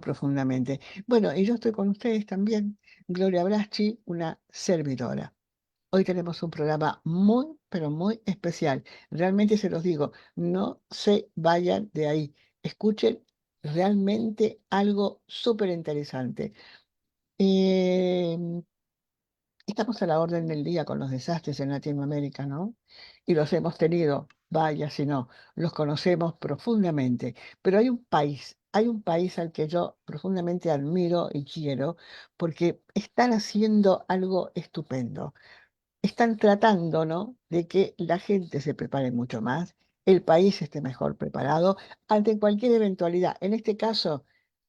profundamente. Bueno, y yo estoy con ustedes también, Gloria Braschi, una servidora. Hoy tenemos un programa muy, pero muy especial. Realmente se los digo, no se vayan de ahí. Escuchen realmente algo súper interesante. Estamos a la orden del día con los desastres en Latinoamérica, ¿no? Y los hemos tenido, vaya si no, los conocemos profundamente. Pero hay un país al que yo profundamente admiro y quiero porque están haciendo algo estupendo. Están tratando, ¿no?, de que la gente se prepare mucho más, el país esté mejor preparado ante cualquier eventualidad, en este caso,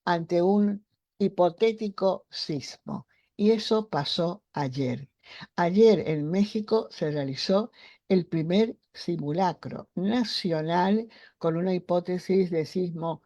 ante un hipotético sismo. Y eso pasó ayer. Ayer en México se realizó el primer simulacro nacional con una hipótesis de sismo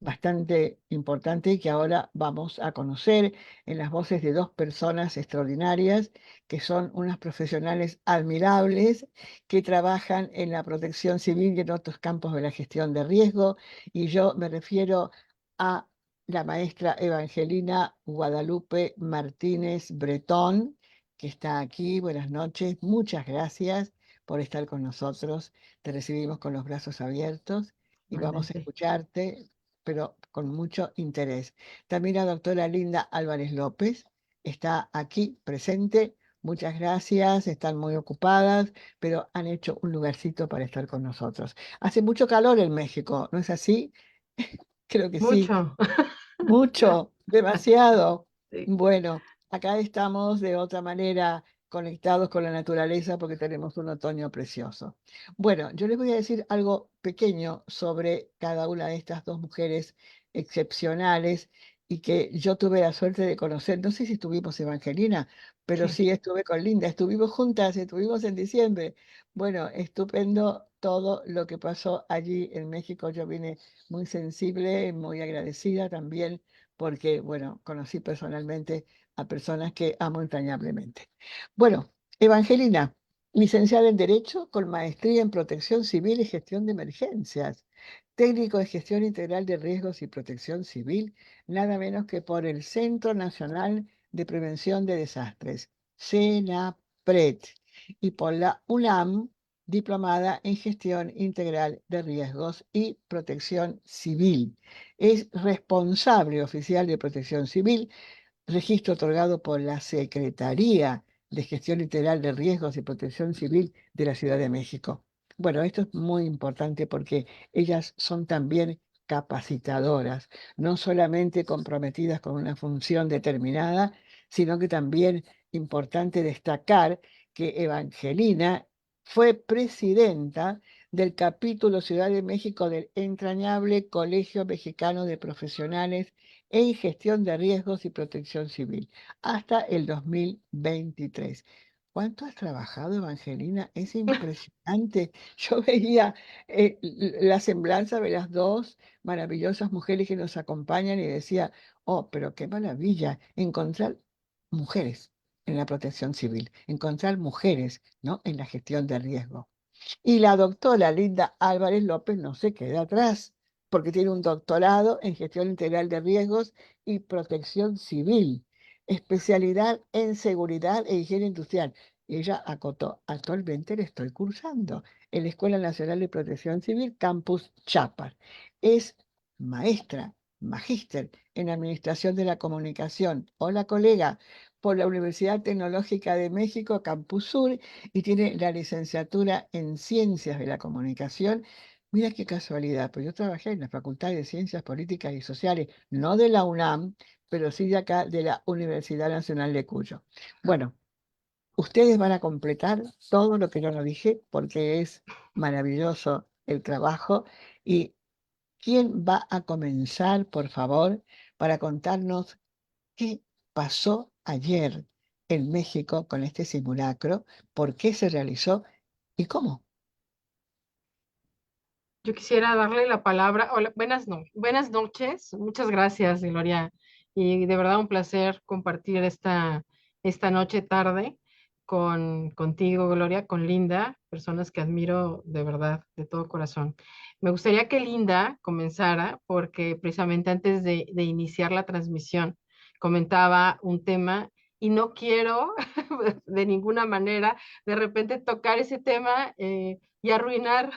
bastante importante que ahora vamos a conocer en las voces de dos personas extraordinarias que son unas profesionales admirables que trabajan en la protección civil y en otros campos de la gestión de riesgo. Y yo me refiero a la maestra Evangelina Guadalupe Martínez Bretón, que está aquí. Buenas noches, muchas gracias por estar con nosotros. Te recibimos con los brazos abiertos y vamos a Igualmente. escucharte, pero con mucho interés. También la doctora Linda Álvarez López está aquí presente. Muchas gracias, están muy ocupadas, pero han hecho un lugarcito para estar con nosotros. Hace mucho calor en México, ¿no es así? Creo que sí. Mucho. Mucho, demasiado. Sí, Bueno, acá estamos de otra manera conectados con la naturaleza porque tenemos un otoño precioso. Bueno, yo les voy a decir algo pequeño sobre cada una de estas dos mujeres excepcionales y que yo tuve la suerte de conocer. No sé si estuvimos, Evangelina, pero sí. sí estuve con Linda. Estuvimos juntas, estuvimos en diciembre. Bueno, estupendo todo lo que pasó allí en México. Yo vine muy sensible, muy agradecida también, porque, bueno, conocí personalmente a personas que amo entrañablemente. Bueno, Evangelina, licenciada en Derecho con maestría en Protección Civil y Gestión de Emergencias, técnico de Gestión Integral de Riesgos y Protección Civil, nada menos que por el Centro Nacional de Prevención de Desastres, CENAPRED, y por la UNAM, diplomada en Gestión Integral de Riesgos y Protección Civil. Es responsable oficial de Protección Civil, registro otorgado por la Secretaría de Gestión Integral de Riesgos y Protección Civil de la Ciudad de México. Bueno, esto es muy importante porque ellas son también capacitadoras, no solamente comprometidas con una función determinada, sino que también importante destacar que Evangelina fue presidenta del capítulo Ciudad de México del entrañable Colegio Mexicano de Profesionales en Gestión de Riesgos y Protección Civil hasta el 2023. ¿Cuánto has trabajado, Evangelina? Es impresionante. Yo veía la semblanza de las dos maravillosas mujeres que nos acompañan y decía, oh, pero qué maravilla encontrar mujeres en la protección civil, encontrar mujeres, ¿no?, en la gestión de riesgo. Y la doctora Linda Álvarez López no se queda atrás, porque tiene un doctorado en gestión integral de riesgos y protección civil, especialidad en seguridad e higiene industrial. Y ella acotó, actualmente le estoy cursando en la Escuela Nacional de Protección Civil, Campus Chiapas. Es maestra, magíster en Administración de la Comunicación. Hola, colega, por la Universidad Tecnológica de México, Campus Sur, y tiene la licenciatura en Ciencias de la Comunicación. Mira qué casualidad, pues yo trabajé en la Facultad de Ciencias Políticas y Sociales, no de la UNAM, pero sí de acá, de la Universidad Nacional de Cuyo. Bueno, ustedes van a completar todo lo que yo no dije, porque es maravilloso el trabajo. ¿Y quién va a comenzar, por favor, para contarnos qué pasó ayer en México con este simulacro, por qué se realizó y cómo? Yo quisiera darle la palabra. Hola, buenas noches. Muchas gracias, Gloria. Y de verdad un placer compartir esta noche tarde. contigo, Gloria, con Linda, personas que admiro de verdad, de todo corazón. Me gustaría que Linda comenzara porque precisamente antes de iniciar la transmisión comentaba un tema y no quiero de ninguna manera de repente tocar ese tema y arruinar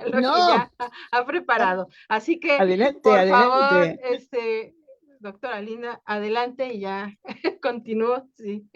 lo que No, ya ha preparado. Así que, adelante, por favor, adelante. doctora Linda, adelante y ya continúo. Sí.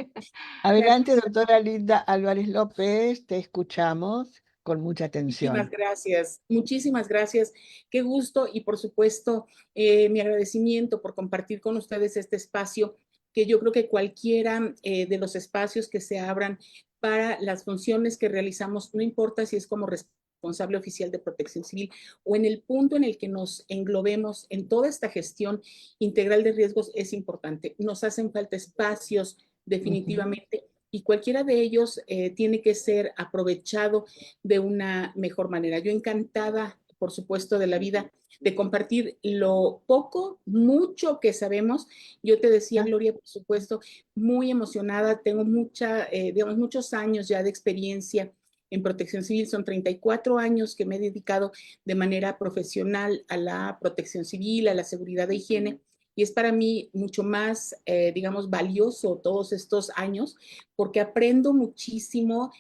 Adelante, doctora Linda Álvarez López, te escuchamos con mucha Muchísimas atención. gracias, muchísimas gracias. Qué gusto y por supuesto mi agradecimiento por compartir con ustedes este espacio, que yo creo que cualquiera de los espacios que se abran para las funciones que realizamos, no importa si es como responsable oficial de protección civil o en el punto en el que nos englobemos en toda esta gestión integral de riesgos, es importante. Nos hacen falta espacios Ujú. definitivamente y cualquiera de ellos tiene que ser aprovechado de una mejor manera. Yo encantada, por supuesto, de la vida, de compartir lo poco, mucho que sabemos. Yo te decía, Ah, Gloria, por supuesto, muy emocionada, tengo digamos, muchos años ya de experiencia en protección civil, son 34 años que me he dedicado de manera profesional a la protección civil, a la seguridad de higiene, y es para mí mucho más, digamos, valioso todos estos años porque aprendo muchísimo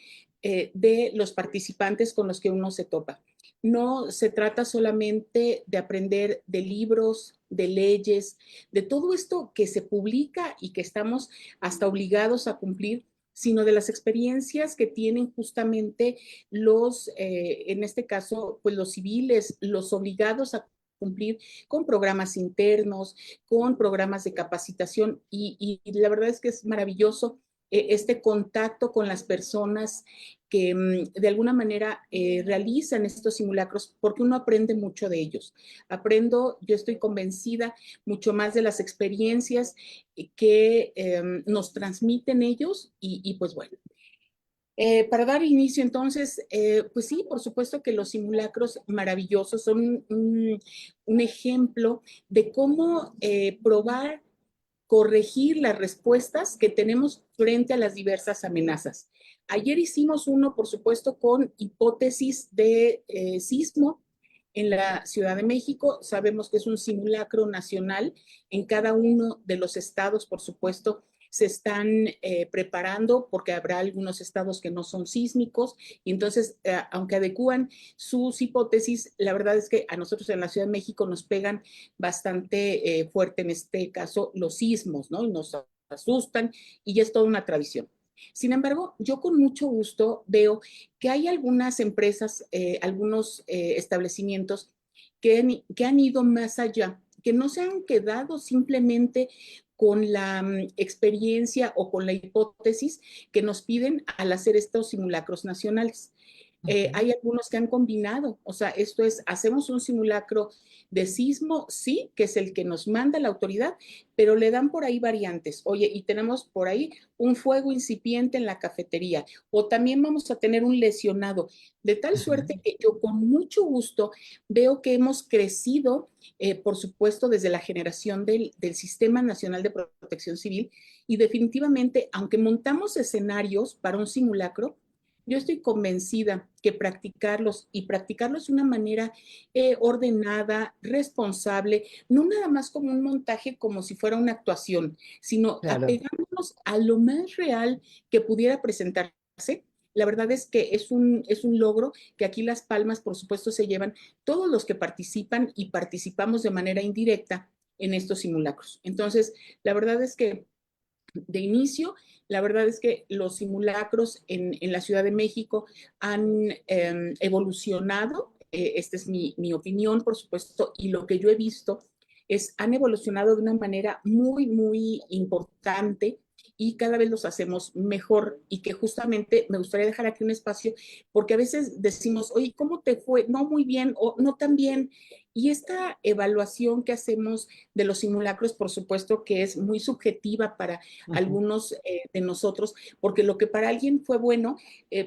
de los participantes con los que uno se topa. No se trata solamente de aprender de libros, de leyes, de todo esto que se publica y que estamos hasta obligados a cumplir, sino de las experiencias que tienen justamente en este caso, pues los civiles, los obligados a cumplir con programas internos, con programas de capacitación y la verdad es que es maravilloso este contacto con las personas que de alguna manera realizan estos simulacros, porque uno aprende mucho de ellos. Aprendo, yo estoy convencida, mucho más de las experiencias que nos transmiten ellos y pues bueno. Para dar inicio, entonces, pues sí, por supuesto que los simulacros maravillosos son un ejemplo de cómo probar corregir las respuestas que tenemos frente a las diversas amenazas. Ayer hicimos uno, por supuesto, con hipótesis de sismo en la Ciudad de México. Sabemos que es un simulacro nacional. En cada uno de los estados, por supuesto, se están preparando porque habrá algunos estados que no son sísmicos y entonces, aunque adecúan sus hipótesis, la verdad es que a nosotros en la Ciudad de México nos pegan bastante fuerte en este caso los sismos, ¿no? Y nos asustan y ya es toda una tradición. Sin embargo, yo con mucho gusto veo que hay algunas empresas, algunos establecimientos que han ido más allá, que no se han quedado simplemente con la experiencia o con la hipótesis que nos piden al hacer estos simulacros nacionales. ujú. Hay algunos que han combinado, o sea, esto es, hacemos un simulacro de sismo, sí, que es el que nos manda la autoridad, pero le dan por ahí variantes. Oye, y tenemos por ahí un fuego incipiente en la cafetería, o también vamos a tener un lesionado, de tal suerte que yo con mucho gusto veo que hemos crecido, por supuesto, desde la generación del Sistema Nacional de Protección Civil, y definitivamente, aunque montamos escenarios para un simulacro, yo estoy convencida que practicarlos y practicarlos de una manera ordenada, responsable, no nada más como un montaje como si fuera una actuación, sino Claro. apegándonos a lo más real que pudiera presentarse. La verdad es que es un logro que aquí las palmas, por supuesto, se llevan todos los que participan y participamos de manera indirecta en estos simulacros. Entonces, la verdad es que de inicio, la verdad es que los simulacros en la Ciudad de México han evolucionado, esta es mi opinión, por supuesto, y lo que yo he visto es, han evolucionado de una manera muy, muy importante y cada vez los hacemos mejor y que justamente me gustaría dejar aquí un espacio porque a veces decimos, oye, ¿cómo te fue? No muy bien o no tan bien. Y esta evaluación que hacemos de los simulacros, por supuesto que es muy subjetiva para Ujú. algunos de nosotros, porque lo que para alguien fue bueno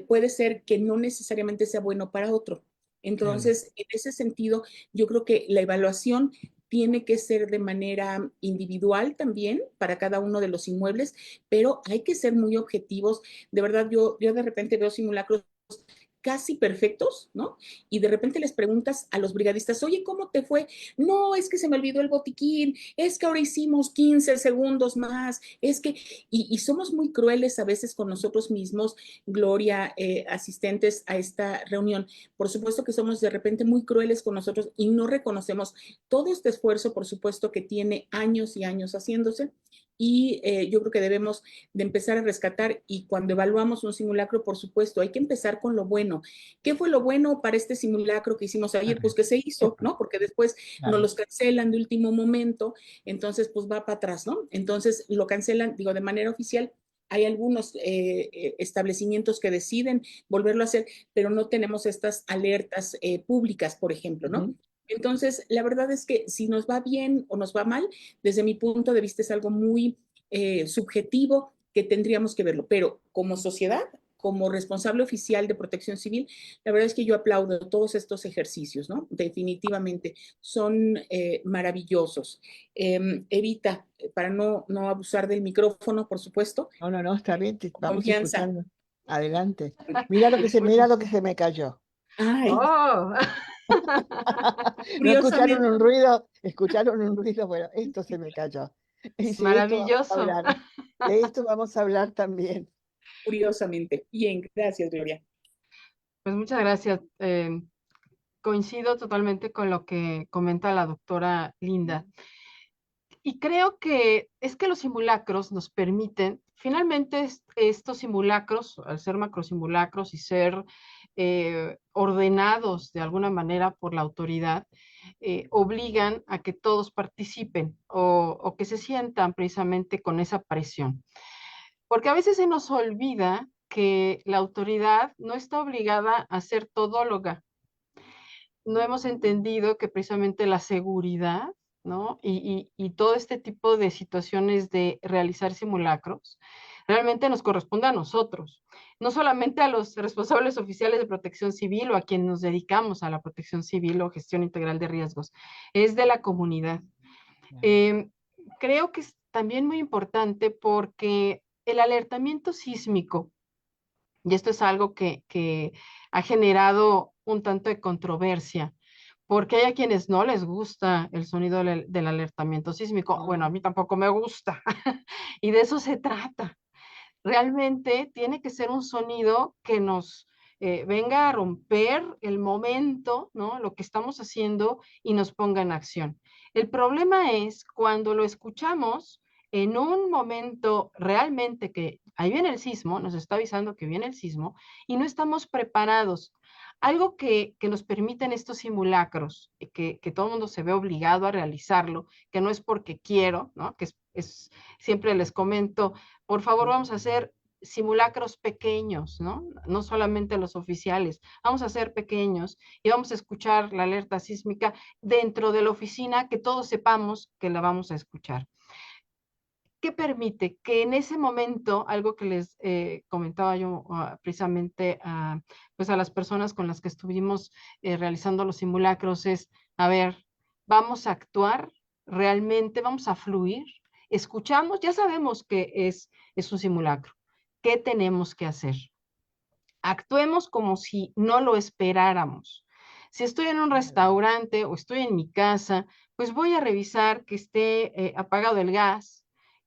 puede ser que no necesariamente sea bueno para otro. Claro. Entonces, en ese sentido, yo creo que la evaluación tiene que ser de manera individual también para cada uno de los inmuebles, pero hay que ser muy objetivos. De verdad, yo de repente veo simulacros casi perfectos, ¿no? Y de repente les preguntas a los brigadistas, oye, ¿cómo te fue? No, es que se me olvidó el botiquín, es que ahora hicimos 15 segundos más, es que, y somos muy crueles a veces con nosotros mismos, Gloria, asistentes a esta reunión. Por supuesto que somos de repente muy crueles con nosotros y no reconocemos todo este esfuerzo, por supuesto, que tiene años y años haciéndose. Y yo creo que debemos de empezar a rescatar y cuando evaluamos un simulacro, por supuesto, hay que empezar con lo bueno. ¿Qué fue lo bueno para este simulacro que hicimos ayer? Pues que se hizo, ¿no? Porque después nos los cancelan de último momento, entonces pues va para atrás, ¿no? Entonces lo cancelan, digo, de manera oficial. Hay algunos establecimientos que deciden volverlo a hacer, pero no tenemos estas alertas públicas, por ejemplo, ¿no? Entonces, la verdad es que si nos va bien o nos va mal, desde mi punto de vista es algo muy subjetivo que tendríamos que verlo, pero como sociedad, como responsable oficial de Protección Civil, la verdad es que yo aplaudo todos estos ejercicios, ¿no? Definitivamente son maravillosos. Evita, para no abusar del micrófono, por supuesto. No, está bien, vamos Confianza. escuchando. Adelante. Mira lo que se me cayó. Ay, Oh, ¿No curiosamente, escucharon un ruido, bueno, esto se me cayó. Y es si de esto vamos a maravilloso. hablar, de esto vamos a hablar también. curiosamente. Bien, gracias, Gloria. Pues muchas gracias. Coincido totalmente con lo que comenta la doctora Linda. Y creo que es que los simulacros nos permiten, finalmente estos simulacros, al ser macrosimulacros y ser ordenados de alguna manera por la autoridad, obligan a que todos participen o que se sientan precisamente con esa presión. Porque a veces se nos olvida que la autoridad no está obligada a ser todóloga. No hemos entendido que precisamente la seguridad, ¿no? Y todo este tipo de situaciones de realizar simulacros realmente nos corresponde a nosotros, no solamente a los responsables oficiales de protección civil o a quienes nos dedicamos a la protección civil o gestión integral de riesgos, es de la comunidad. Creo que es también muy importante porque el alertamiento sísmico, y esto es algo que ha generado un tanto de controversia, porque hay a quienes no les gusta el sonido del alertamiento sísmico. Bueno, a mí tampoco me gusta. Y de eso se trata. Realmente tiene que ser un sonido que nos venga a romper el momento, ¿no? Lo que estamos haciendo y nos ponga en acción. El problema es cuando lo escuchamos en un momento realmente que ahí viene el sismo, nos está avisando que viene el sismo y no estamos preparados. Algo que nos permiten estos simulacros, que todo el mundo se ve obligado a realizarlo, que no es porque quiero, ¿no? Que siempre les comento, por favor, vamos a hacer simulacros pequeños, ¿no? No solamente los oficiales, vamos a hacer pequeños y vamos a escuchar la alerta sísmica dentro de la oficina, que todos sepamos que la vamos a escuchar. ¿Qué permite? Que en ese momento, algo que les comentaba yo precisamente pues a las personas con las que estuvimos realizando los simulacros es, a ver, vamos a actuar realmente, vamos a fluir, escuchamos, ya sabemos que es un simulacro. ¿Qué tenemos que hacer? Actuemos como si no lo esperáramos. Si estoy en un restaurante o estoy en mi casa, pues voy a revisar que esté apagado el gas,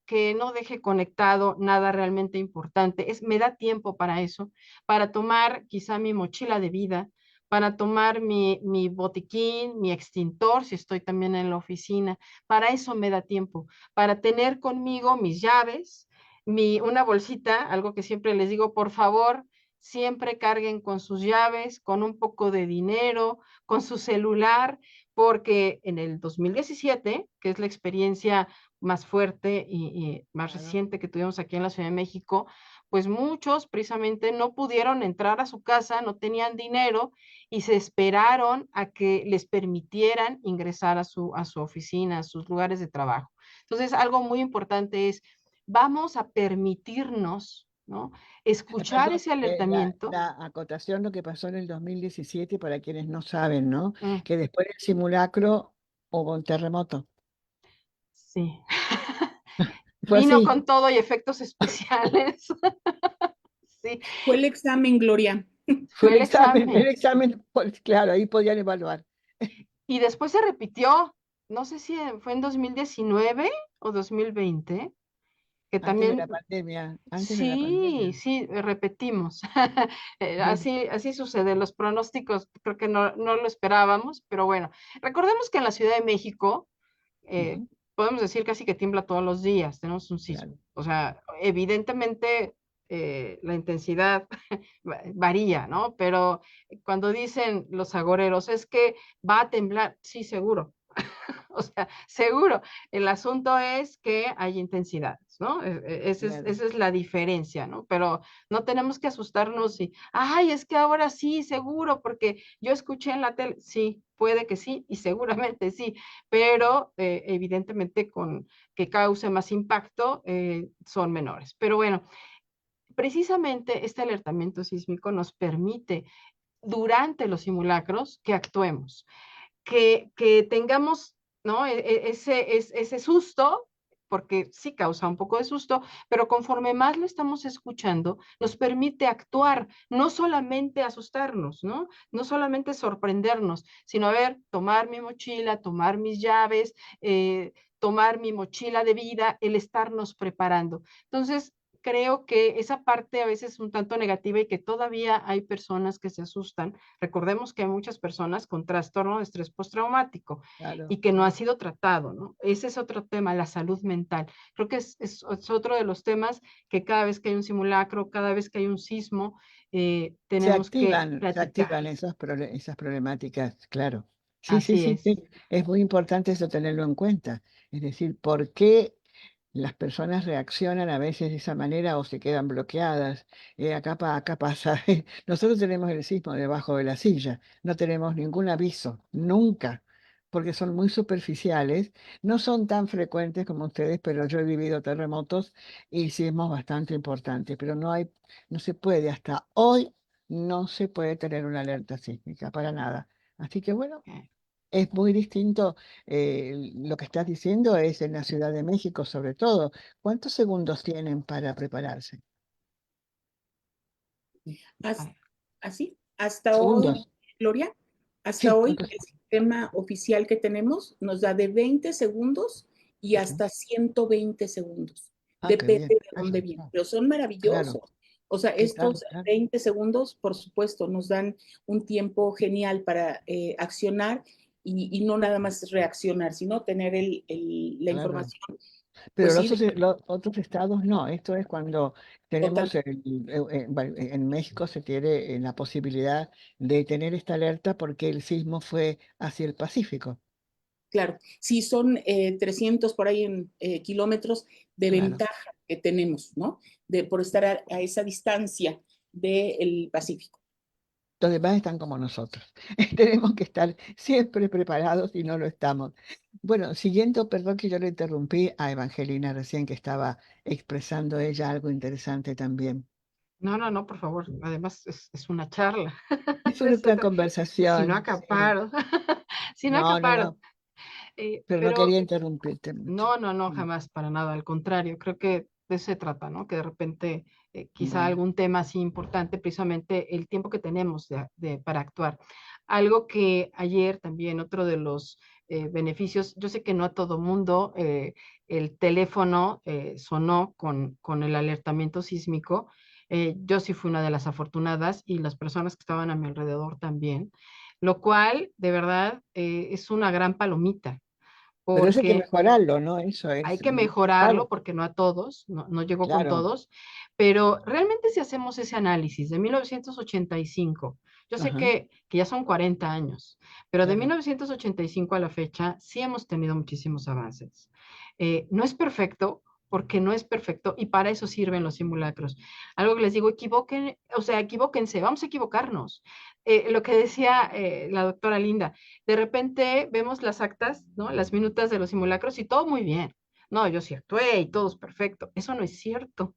que no deje conectado nada realmente importante. Me da tiempo para eso, para tomar quizá mi mochila de vida, para tomar mi botiquín, mi extintor, si estoy también en la oficina. Para eso me da tiempo, para tener conmigo mis llaves, una bolsita, algo que siempre les digo, por favor, siempre carguen con sus llaves, con un poco de dinero, con su celular, porque en el 2017, que es la experiencia más fuerte y más reciente que tuvimos aquí en la Ciudad de México, pues muchos precisamente no pudieron entrar a su casa, no tenían dinero y se esperaron a que les permitieran ingresar a su oficina, a sus lugares de trabajo. Entonces, algo muy importante es, vamos a permitirnos, ¿no? Escuchar ese alertamiento. La acotación, lo que pasó en el 2017, para quienes no saben, ¿no? Que después del simulacro hubo un terremoto. Sí. Fue Vino así. con todo y efectos especiales. Sí, Fue el examen, Gloria. fue el El examen. examen, pues, claro, ahí podían evaluar. Y después se repitió, no sé si fue en 2019 o 2020, que Antes de también, la pandemia, antes de la sí, pandemia. sí, repetimos. Así sucede, los pronósticos creo que no lo esperábamos, pero bueno, recordemos que en la Ciudad de México, eh, Ujú, podemos decir casi que tiembla todos los días, tenemos un sismo. claro, O sea, evidentemente la intensidad varía, ¿no? Pero cuando dicen los agoreros, es que va a temblar, sí, seguro. O sea, seguro. El asunto es que hay intensidades, ¿no? claro. Esa es la diferencia, ¿no? Pero no tenemos que asustarnos y, ay, es que ahora sí, seguro, porque yo escuché en la tele, sí, puede que sí, y seguramente sí, pero evidentemente con que cause más impacto son menores. Pero bueno, precisamente este alertamiento sísmico nos permite durante los simulacros que actuemos, que tengamos, ¿no? Ese susto, porque sí causa un poco de susto, pero conforme más lo estamos escuchando, nos permite actuar, no solamente asustarnos, ¿no? No solamente sorprendernos, sino a ver, tomar mi mochila, tomar mis llaves, tomar mi mochila de vida, el estarnos preparando. Entonces, creo que esa parte a veces es un tanto negativa y que todavía hay personas que se asustan. Recordemos que hay muchas personas con trastorno de estrés postraumático Claro, y que no ha claro. sido tratado, ¿no? Ese es otro tema, la salud mental. Creo que es otro de los temas que cada vez que hay un simulacro, cada vez que hay un sismo, tenemos que Se platicar. activan esas problemáticas, claro. Sí, sí, Así sí, es. sí. Es muy importante eso tenerlo en cuenta. Es decir, ¿por qué las personas reaccionan a veces de esa manera o se quedan bloqueadas? Acá pasa. Nosotros tenemos el sismo debajo de la silla. No tenemos ningún aviso, nunca, porque son muy superficiales. No son tan frecuentes como ustedes, pero yo he vivido terremotos y sismos bastante importantes, pero no se puede, hasta hoy no se puede tener una alerta sísmica para nada. Así que bueno, Okay. es muy distinto. Lo que estás diciendo es en la Ciudad de México sobre todo. ¿Cuántos segundos tienen para prepararse? As- Así, hasta hoy, Segundos. Gloria, hasta Sí, hoy ¿cuántos? el sistema oficial que tenemos nos da de 20 segundos y Ujú. hasta 120 segundos. Ah, qué Depende bien. de Eso, dónde viene, ah, pero son claro, maravillosos. O sea, sí, claro, estos claro, 20 segundos, por supuesto, nos dan un tiempo genial para accionar y no nada más reaccionar, sino tener la claro. información, Pero pues sí, los otros estados no. Esto es cuando total. tenemos, bueno, en México se tiene la posibilidad de tener esta alerta porque el sismo fue hacia el Pacífico. Claro, sí son 300 por ahí en kilómetros de Claro. ventaja que tenemos, ¿no? Por estar a esa distancia del Pacífico. Los demás están como nosotros. Tenemos que estar siempre preparados y no lo estamos. Bueno, siguiendo, perdón que yo le interrumpí a Evangelina recién que estaba expresando ella algo interesante también. No, por favor. Además, es una charla. Es una Si no conversación, sí. acaparo. Si no No, no, acaparo. no, pero no Pero quería interrumpirte mucho. no, Mm. jamás, para nada. Al contrario, creo que de eso se trata, ¿no? Que de repente, quizá Bueno, algún tema así importante, precisamente el tiempo que tenemos para actuar. Algo que ayer también, otro de los beneficios, yo sé que no a todo mundo el teléfono sonó con el alertamiento sísmico. Yo sí fui una de las afortunadas y las personas que estaban a mi alrededor también, lo cual, de verdad, es una gran palomita pero eso hay que porque mejorarlo, ¿no? Eso hay es que mejorarlo claro, porque no a todos, no llegó con claro. todos, pero realmente si hacemos ese análisis de 1985, yo sé Ajá, que ya son 40 años, pero de claro. 1985 a la fecha sí hemos tenido muchísimos avances. No es perfecto, porque no es perfecto y para eso sirven los simulacros. Algo que les digo, o sea, equivóquense, vamos a equivocarnos. Lo que decía la doctora Linda, de repente vemos las actas, ¿no? Las minutas de los simulacros y todo muy bien. no, yo sí actué y todo es perfecto. Eso no es cierto.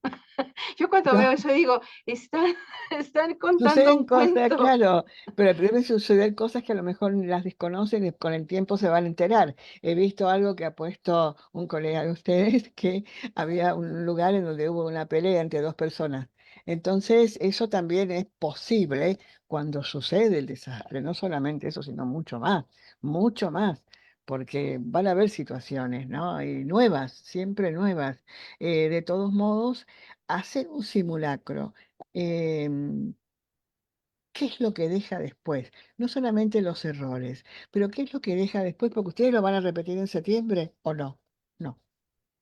Yo cuando No, veo eso digo, están, están contando suceden un cosas, cuento. claro, pero deben suceder cosas que a lo mejor las desconocen y con el tiempo se van a enterar. He visto algo que ha puesto un colega de ustedes, que había un lugar en donde hubo una pelea entre dos personas. Entonces, eso también es posible cuando sucede el desastre, no solamente eso, sino mucho más, porque van a haber situaciones, ¿no? Y nuevas, siempre nuevas. De todos modos, hacer un simulacro. em, ¿Qué es lo que deja después? No solamente los errores, pero ¿qué es lo que deja después? Porque ustedes lo van a repetir en septiembre o no. No,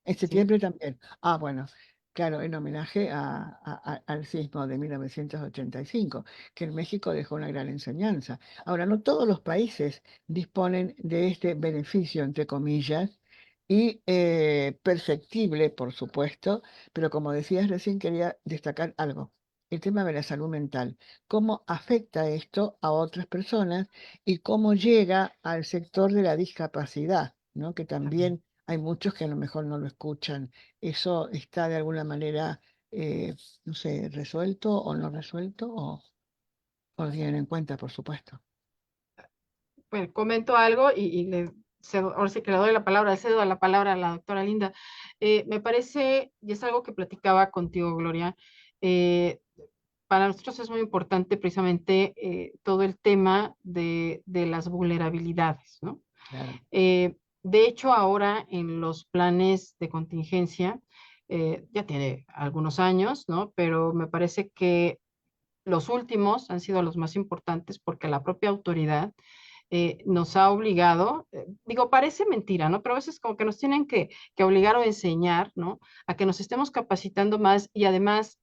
en Sí, septiembre también. Ah, bueno, claro, en homenaje al sismo de 1985, que en México dejó una gran enseñanza. Ahora, no todos los países disponen de este beneficio, entre comillas, y perceptible, por supuesto, pero como decías recién, quería destacar algo. El tema de la salud mental, cómo afecta esto a otras personas y cómo llega al sector de la discapacidad, ¿no? Que también. también hay muchos que a lo mejor no lo escuchan. ¿Eso está de alguna manera, eh, no sé, resuelto o no resuelto? O lo tienen en cuenta, por supuesto. Bueno, comento algo y ahora sí que le doy la palabra, le cedo la palabra a la doctora Linda. Me parece, y es algo que platicaba contigo, Gloria, eh, para nosotros es muy importante precisamente todo el tema de las vulnerabilidades, ¿no? Claro, De hecho, ahora en los planes de contingencia, ya tiene algunos años, ¿no? Pero me parece que los últimos han sido los más importantes porque la propia autoridad nos ha obligado, digo, parece mentira, ¿no? Pero a veces como que nos tienen que obligar o enseñar, ¿no? A que nos estemos capacitando más y además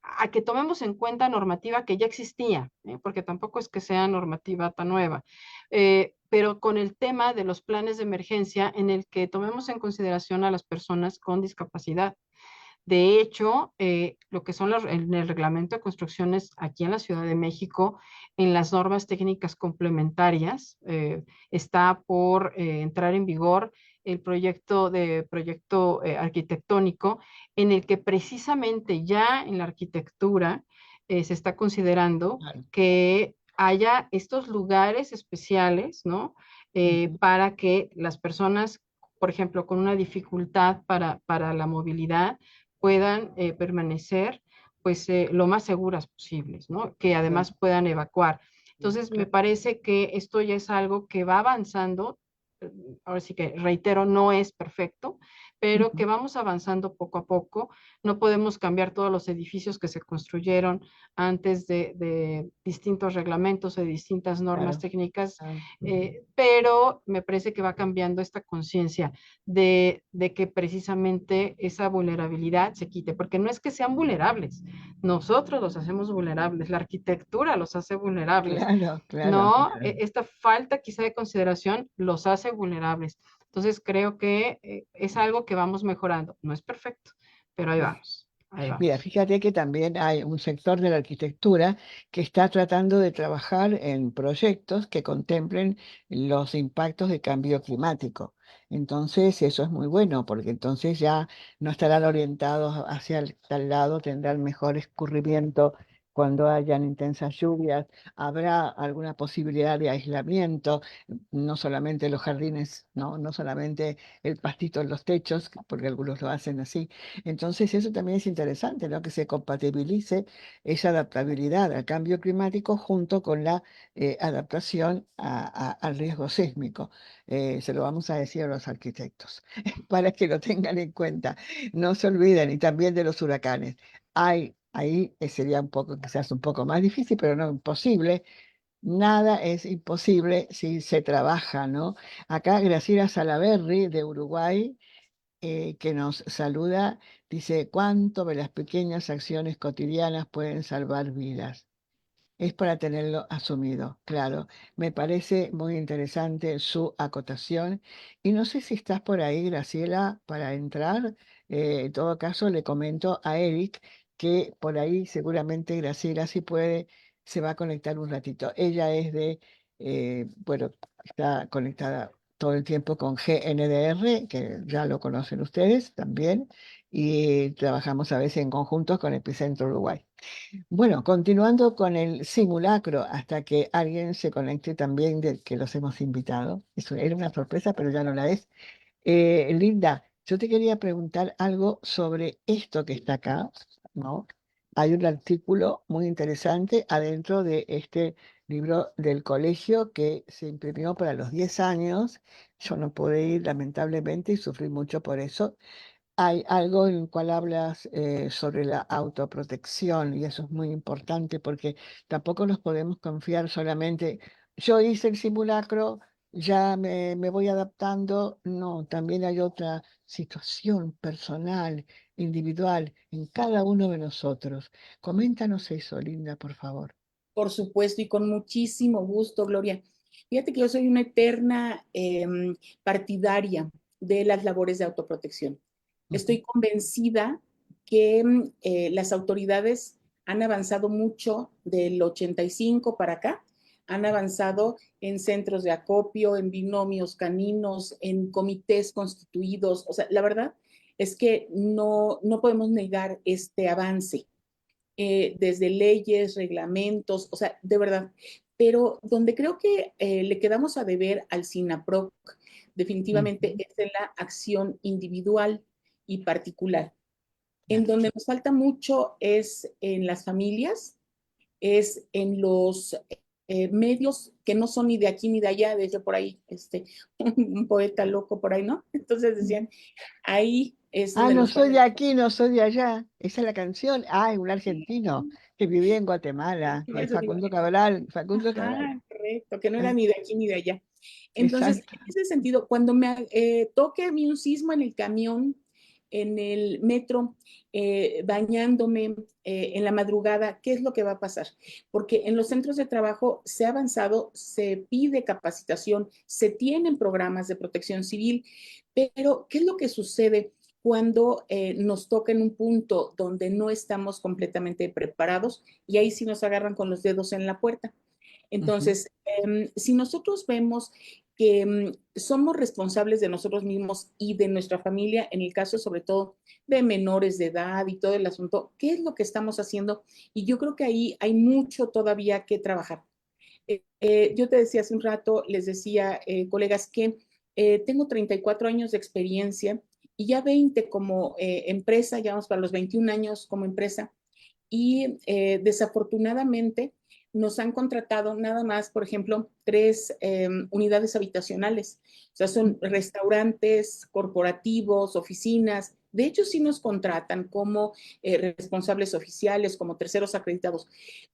a que tomemos en cuenta normativa que ya existía, porque tampoco es que sea normativa tan nueva, pero con el tema de los planes de emergencia en el que tomemos en consideración a las personas con discapacidad. De hecho, lo que son en el reglamento de construcciones aquí en la Ciudad de México, en las normas técnicas complementarias, está por entrar en vigor el proyecto arquitectónico, en el que precisamente ya en la arquitectura se está considerando claro. que haya estos lugares especiales, ¿no? Ujú, Para que las personas, por ejemplo, con una dificultad para la movilidad, puedan permanecer pues lo más seguras posibles, ¿no? Que claro, además puedan evacuar. Entonces, me claro. parece que esto ya es algo que va avanzando, eh, ahora sí que reitero, no es perfecto, pero que Ujú, vamos avanzando poco a poco. No podemos cambiar todos los edificios que se construyeron antes de distintos reglamentos, de distintas normas claro, técnicas, claro. Ujú. pero me parece que va cambiando esta conciencia de que precisamente esa vulnerabilidad se quite, porque no es que sean vulnerables, nosotros los hacemos vulnerables, la arquitectura los hace vulnerables, Claro, claro, no, claro. esta falta quizá de consideración los hace vulnerables. Entonces creo que es algo que vamos mejorando, no es perfecto, pero ahí Bien. vamos, ahí Mira, vamos. fíjate que también hay un sector de la arquitectura que está tratando de trabajar en proyectos que contemplen los impactos de cambio climático. Entonces, eso es muy bueno, porque entonces ya no estarán orientados hacia tal lado, tendrán mejor escurrimiento cuando hayan intensas lluvias, habrá alguna posibilidad de aislamiento, no solamente los jardines, no solamente el pastito en los techos, porque algunos lo hacen así. Entonces eso también es interesante, ¿no? Que se compatibilice esa adaptabilidad al cambio climático junto con la adaptación al riesgo sísmico. Se lo vamos a decir a los arquitectos para que lo tengan en cuenta. No se olviden, y también de los huracanes. Ahí sería un poco, quizás un poco más difícil, pero no imposible. Nada es imposible si se trabaja, ¿no? Acá Graciela Salaberry de Uruguay que nos saluda, dice, ¿cuánto de las pequeñas acciones cotidianas pueden salvar vidas? Es para tenerlo asumido, claro. Me parece muy interesante su acotación. Y no sé si estás por ahí, Graciela, para entrar. En todo caso, le comento a Eric que por ahí seguramente Graciela si puede, se va a conectar un ratito. Ella es bueno, está conectada todo el tiempo con GNDR, que ya lo conocen ustedes también, y trabajamos a veces en conjunto con Epicentro Uruguay. Bueno, continuando con el simulacro, hasta que alguien se conecte también del que los hemos invitado. Eso era una sorpresa, pero ya no la es. Linda, yo te quería preguntar algo sobre esto que está acá, ¿no? Hay un artículo muy interesante adentro de este libro del colegio que se imprimió para los 10 años. Yo no pude ir, lamentablemente, y sufrí mucho por eso. Hay algo en el cual hablas sobre la autoprotección y eso es muy importante porque tampoco nos podemos confiar solamente, yo hice el simulacro, ya me voy adaptando. No, también hay otra situación personal, individual, en cada uno de nosotros. Coméntanos eso, Linda, por favor. Por supuesto, y con muchísimo gusto, Gloria. Fíjate que yo soy una eterna partidaria de las labores de autoprotección. Ujú. Estoy convencida que las autoridades han avanzado mucho del 85 para acá, han avanzado en centros de acopio, en binomios caninos, en comités constituidos. O sea, la verdad es que no podemos negar este avance desde leyes, reglamentos, o sea, de verdad. Pero donde creo que le quedamos a deber al SINAPROC definitivamente Ujú. es en la acción individual y particular. En Claro. donde nos falta mucho es en las familias, es en los medios que no son ni de aquí ni de allá, de hecho por ahí, un poeta loco por ahí, ¿no? Entonces decían, ahí es Ah, donde no nos soy falta. de aquí, no soy de allá. Esa es la canción. Ah, es un argentino que vivía en Guatemala, Eso digo, Facundo Cabral. Facundo Cabral. ajá, correcto, que no era Eh, ni de aquí ni de allá. Entonces, exacto. en ese sentido, cuando me toque a mí un sismo en el camión, en el metro, bañándome en la madrugada, ¿qué es lo que va a pasar? Porque en los centros de trabajo se ha avanzado, se pide capacitación, se tienen programas de protección civil, pero ¿qué es lo que sucede cuando nos toca en un punto donde no estamos completamente preparados y ahí sí nos agarran con los dedos en la puerta? Ujú. Entonces, si nosotros vemos que somos responsables de nosotros mismos y de nuestra familia, en el caso sobre todo de menores de edad y todo el asunto, ¿qué es lo que estamos haciendo? Y yo creo que ahí hay mucho todavía que trabajar. Yo te decía hace un rato, les decía, colegas, que tengo 34 años de experiencia y ya 20 como empresa, ya vamos para los 21 años como empresa, y desafortunadamente nos han contratado nada más, por ejemplo, 3 unidades habitacionales. O sea, son restaurantes, corporativos, oficinas. De hecho, sí nos contratan como responsables oficiales, como terceros acreditados,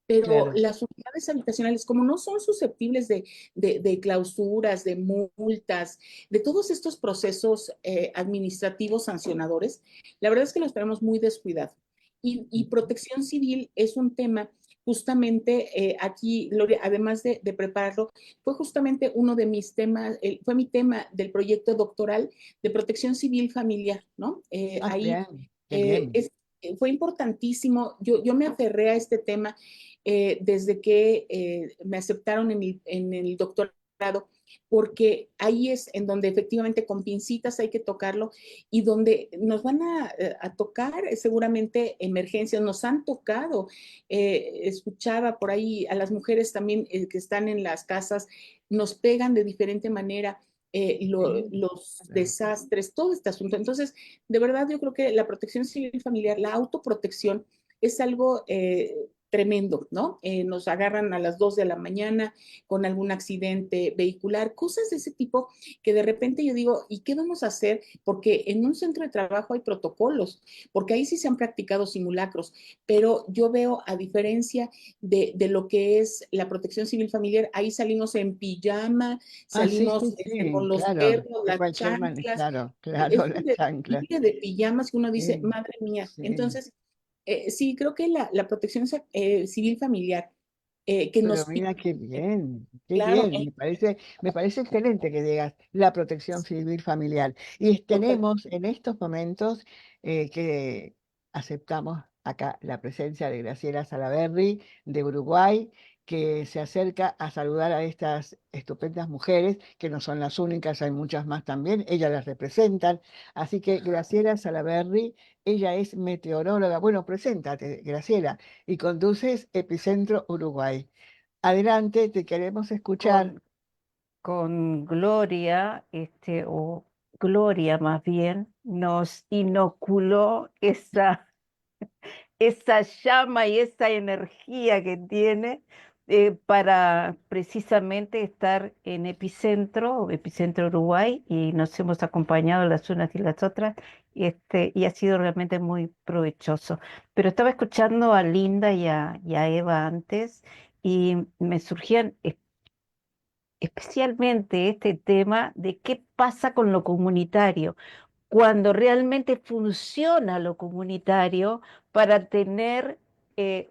pero Claro. las unidades habitacionales, como no son susceptibles de clausuras, de multas, de todos estos procesos administrativos sancionadores, la verdad es que los tenemos muy descuidados. Y protección civil es un tema justamente aquí, Gloria, además de prepararlo, fue justamente uno de mis temas, fue mi tema del proyecto doctoral de protección civil familiar, ¿no? Ah, Ahí bien, qué eh, bien. es, fue importantísimo, yo me aferré a este tema desde que me aceptaron en el doctorado, porque ahí es en donde efectivamente con pincitas hay que tocarlo y donde nos van a tocar seguramente emergencias, nos han tocado, escuchaba por ahí a las mujeres también que están en las casas, nos pegan de diferente manera. Sí, Los claro. desastres, todo este asunto. Entonces, de verdad, yo creo que la protección civil familiar, la autoprotección, es algo tremendo, ¿no? Nos agarran a las 2 de la mañana con algún accidente vehicular, cosas de ese tipo que de repente yo digo, ¿y qué vamos a hacer? Porque en un centro de trabajo hay protocolos, porque ahí sí se han practicado simulacros, pero yo veo, a diferencia de lo que es la protección civil familiar, ahí salimos en pijama, Ah, sí, sí, salimos sí, con los claro. perros, De las cualquier manera, chanclas, claro, es claro, un la chancla. desfile de pijamas que uno dice, Sí, madre mía. sí. Entonces, sí, creo que la protección civil familiar que Pero nos pide, mira qué bien, qué claro, bien. Me parece excelente que digas la protección civil familiar. Y total, tenemos en estos momentos que aceptamos acá la presencia de Graciela Salaberry de Uruguay, que se acerca a saludar a estas estupendas mujeres, que no son las únicas, hay muchas más también, ellas las representan. Así que Graciela Salaberry, ella es meteoróloga. Bueno, preséntate, Graciela, y conduces Epicentro Uruguay. Adelante, te queremos escuchar. Con Gloria, o Gloria más bien, nos inoculó esa llama y esa energía que tiene para precisamente estar en Epicentro Uruguay, y nos hemos acompañado las unas y las otras, y ha sido realmente muy provechoso. Pero estaba escuchando a Linda y a Eva antes, y me surgían especialmente este tema de qué pasa con lo comunitario, cuando realmente funciona lo comunitario para tener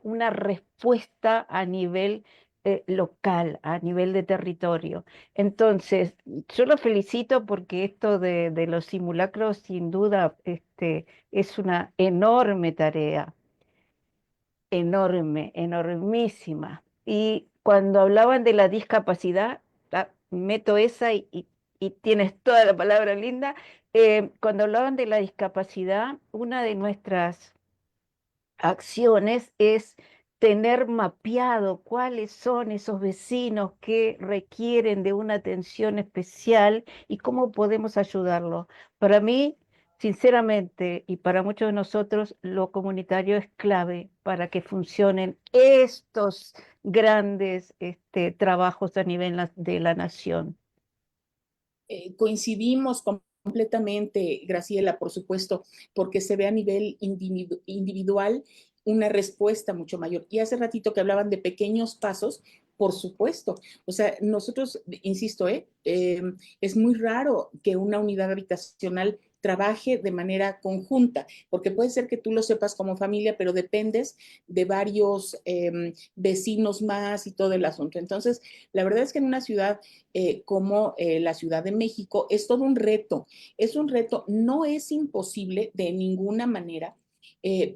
una respuesta a nivel local, a nivel de territorio. Entonces, yo lo felicito porque esto de los simulacros, sin duda, es una enorme tarea, enorme, enormísima. Y cuando hablaban de la discapacidad, meto esa y tienes toda la palabra linda. Cuando hablaban de la discapacidad, una de nuestras acciones es tener mapeado cuáles son esos vecinos que requieren de una atención especial y cómo podemos ayudarlos. Para mí, sinceramente, y para muchos de nosotros, lo comunitario es clave para que funcionen estos grandes trabajos a nivel de la nación. Coincidimos completamente, Graciela, por supuesto, porque se ve a nivel individual una respuesta mucho mayor. Y hace ratito que hablaban de pequeños pasos, por supuesto. O sea, nosotros, insisto, es muy raro que una unidad habitacional trabaje de manera conjunta, porque puede ser que tú lo sepas como familia, pero dependes de varios vecinos más y todo el asunto. Entonces, la verdad es que en una ciudad como la Ciudad de México es todo un reto, no es imposible de ninguna manera.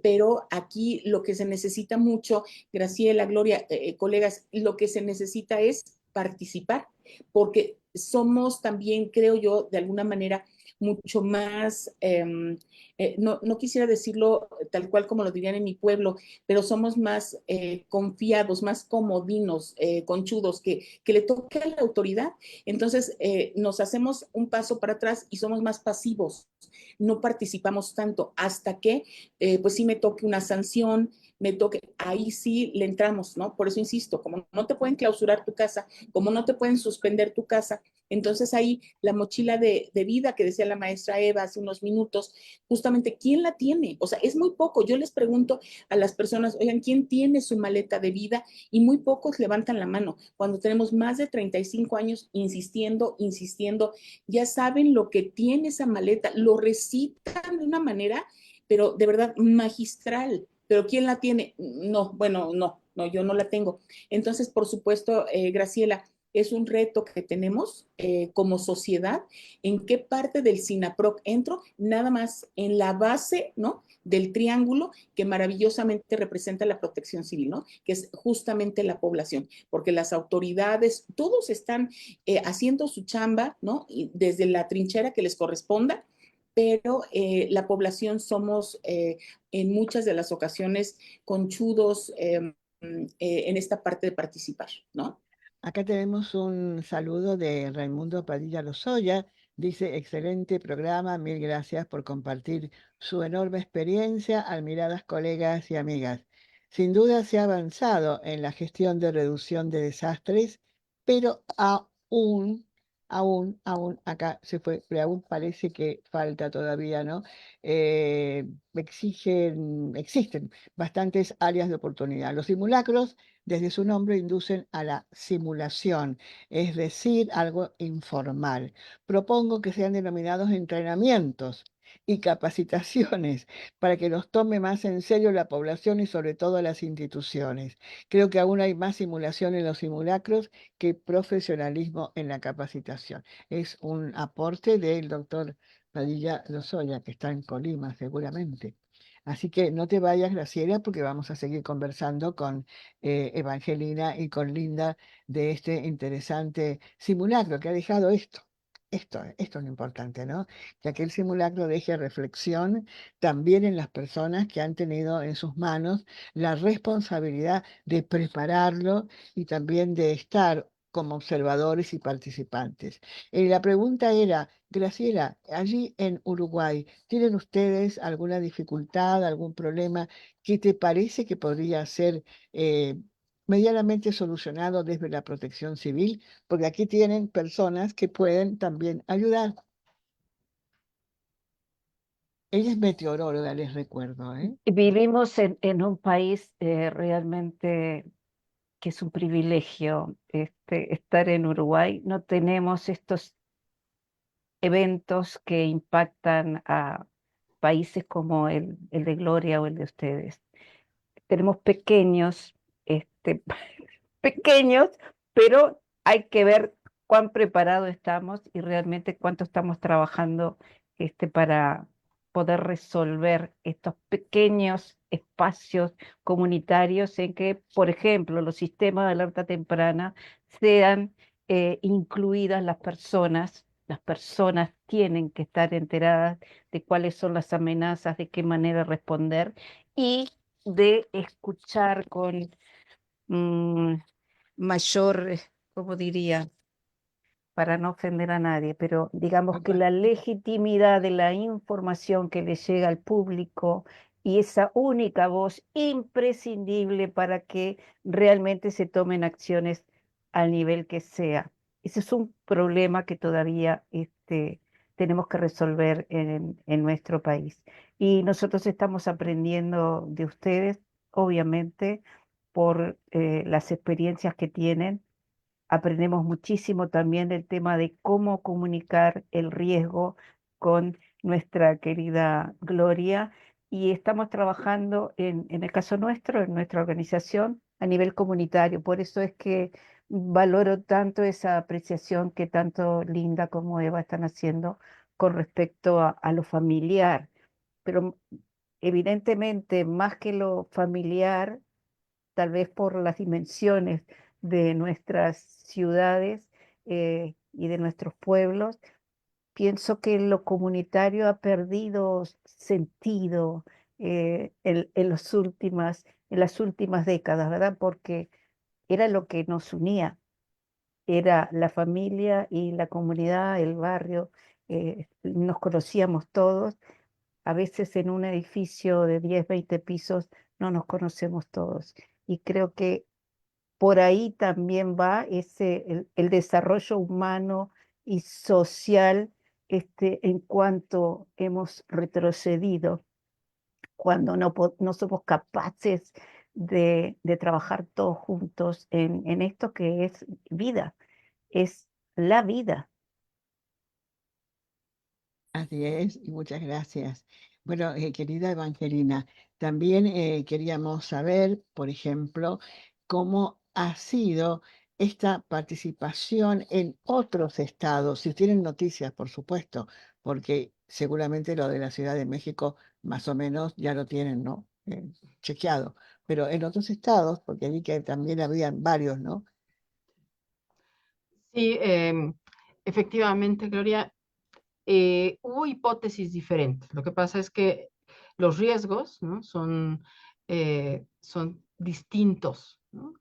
Pero aquí lo que se necesita mucho, Graciela, Gloria, colegas, lo que se necesita es participar, porque somos también, creo yo, de alguna manera mucho más, no quisiera decirlo tal cual como lo dirían en mi pueblo, pero somos más confiados, más comodinos, conchudos, que le toque a la autoridad. Entonces, nos hacemos un paso para atrás y somos más pasivos, no participamos tanto hasta que, pues sí me toque una sanción, me toque, ahí sí le entramos, ¿no? Por eso insisto, como no te pueden clausurar tu casa, como no te pueden suspender tu casa, entonces ahí la mochila de vida que decía la maestra Eva hace unos minutos, justamente, ¿quién la tiene? O sea, es muy poco. Yo les pregunto a las personas, oigan, ¿quién tiene su maleta de vida? Y muy pocos levantan la mano. Cuando tenemos más de 35 años insistiendo, insistiendo, ya saben lo que tiene esa maleta, lo recitan de una manera, pero de verdad magistral. Pero ¿quién la tiene? No, bueno, no, yo no la tengo. Entonces, por supuesto, Graciela, es un reto que tenemos como sociedad. ¿En qué parte del SINAPROC entro? Nada más en la base, ¿no? Del triángulo que maravillosamente representa la protección civil, ¿no? Que es justamente la población, porque las autoridades, todos están haciendo su chamba, ¿no? Y desde la trinchera que les corresponda, pero la población somos en muchas de las ocasiones conchudos en esta parte de participar, ¿no? Acá tenemos un saludo de Raimundo Padilla Lozoya. Dice, excelente programa, mil gracias por compartir su enorme experiencia, admiradas colegas y amigas. Sin duda se ha avanzado en la gestión de reducción de desastres, pero acá se fue, pero aún parece que falta todavía, ¿no? Existen bastantes áreas de oportunidad. Los simulacros desde su nombre inducen a la simulación, es decir, algo informal. Propongo que sean denominados entrenamientos y capacitaciones para que los tome más en serio la población y sobre todo las instituciones. Creo que aún hay más simulación en los simulacros que profesionalismo en la capacitación. Es un aporte del doctor Padilla Lozoya, que está en Colima seguramente. Así que no te vayas, Graciela, porque vamos a seguir conversando con Evangelina y con Linda de este interesante simulacro que ha dejado esto. Esto es lo importante, ¿no? Que aquel simulacro deje reflexión también en las personas que han tenido en sus manos la responsabilidad de prepararlo y también de estar como observadores y participantes. La pregunta era, Graciela, allí en Uruguay, ¿tienen ustedes alguna dificultad, algún problema que te parece que podría ser eh, medianamente solucionado desde la protección civil? Porque aquí tienen personas que pueden también ayudar. Ella es meteoróloga, les recuerdo, ¿eh? Vivimos en un país realmente que es un privilegio estar en Uruguay. No tenemos estos eventos que impactan a países como el de Gloria o el de ustedes. Tenemos pequeños, pequeños, pero hay que ver cuán preparados estamos y realmente cuánto estamos trabajando para poder resolver estos pequeños espacios comunitarios en que, por ejemplo, los sistemas de alerta temprana sean incluidas las personas. Las personas tienen que estar enteradas de cuáles son las amenazas, de qué manera responder y de escuchar con mm, mayor, ¿cómo diría? Para no ofender a nadie, pero digamos que la legitimidad de la información que le llega al público y esa única voz imprescindible para que realmente se tomen acciones al nivel que sea. Ese es un problema que todavía tenemos que resolver en nuestro país. Y nosotros estamos aprendiendo de ustedes, obviamente, por las experiencias que tienen. Aprendemos muchísimo también del tema de cómo comunicar el riesgo con nuestra querida Gloria y estamos trabajando en el caso nuestro, en nuestra organización, a nivel comunitario. Por eso es que valoro tanto esa apreciación que tanto Linda como Eva están haciendo con respecto a lo familiar. Pero evidentemente, más que lo familiar, tal vez por las dimensiones de nuestras ciudades y de nuestros pueblos, pienso que lo comunitario ha perdido sentido en las últimas décadas, ¿verdad? Porque era lo que nos unía, era la familia y la comunidad, el barrio, nos conocíamos todos. A veces en un edificio de 10, 20 pisos no nos conocemos todos. Y creo que por ahí también va el desarrollo humano y social en cuanto hemos retrocedido, cuando no somos capaces de trabajar todos juntos en esto que es vida, es la vida. Así es, y muchas gracias. Bueno, querida Evangelina, también queríamos saber, por ejemplo, cómo ha sido esta participación en otros estados, si tienen noticias, por supuesto, porque seguramente lo de la Ciudad de México más o menos ya lo tienen, ¿no? Chequeado, pero en otros estados, porque vi que también habían varios, ¿no? Sí, efectivamente, Gloria, hubo hipótesis diferentes. Lo que pasa es que los riesgos, ¿no? son distintos, ¿no?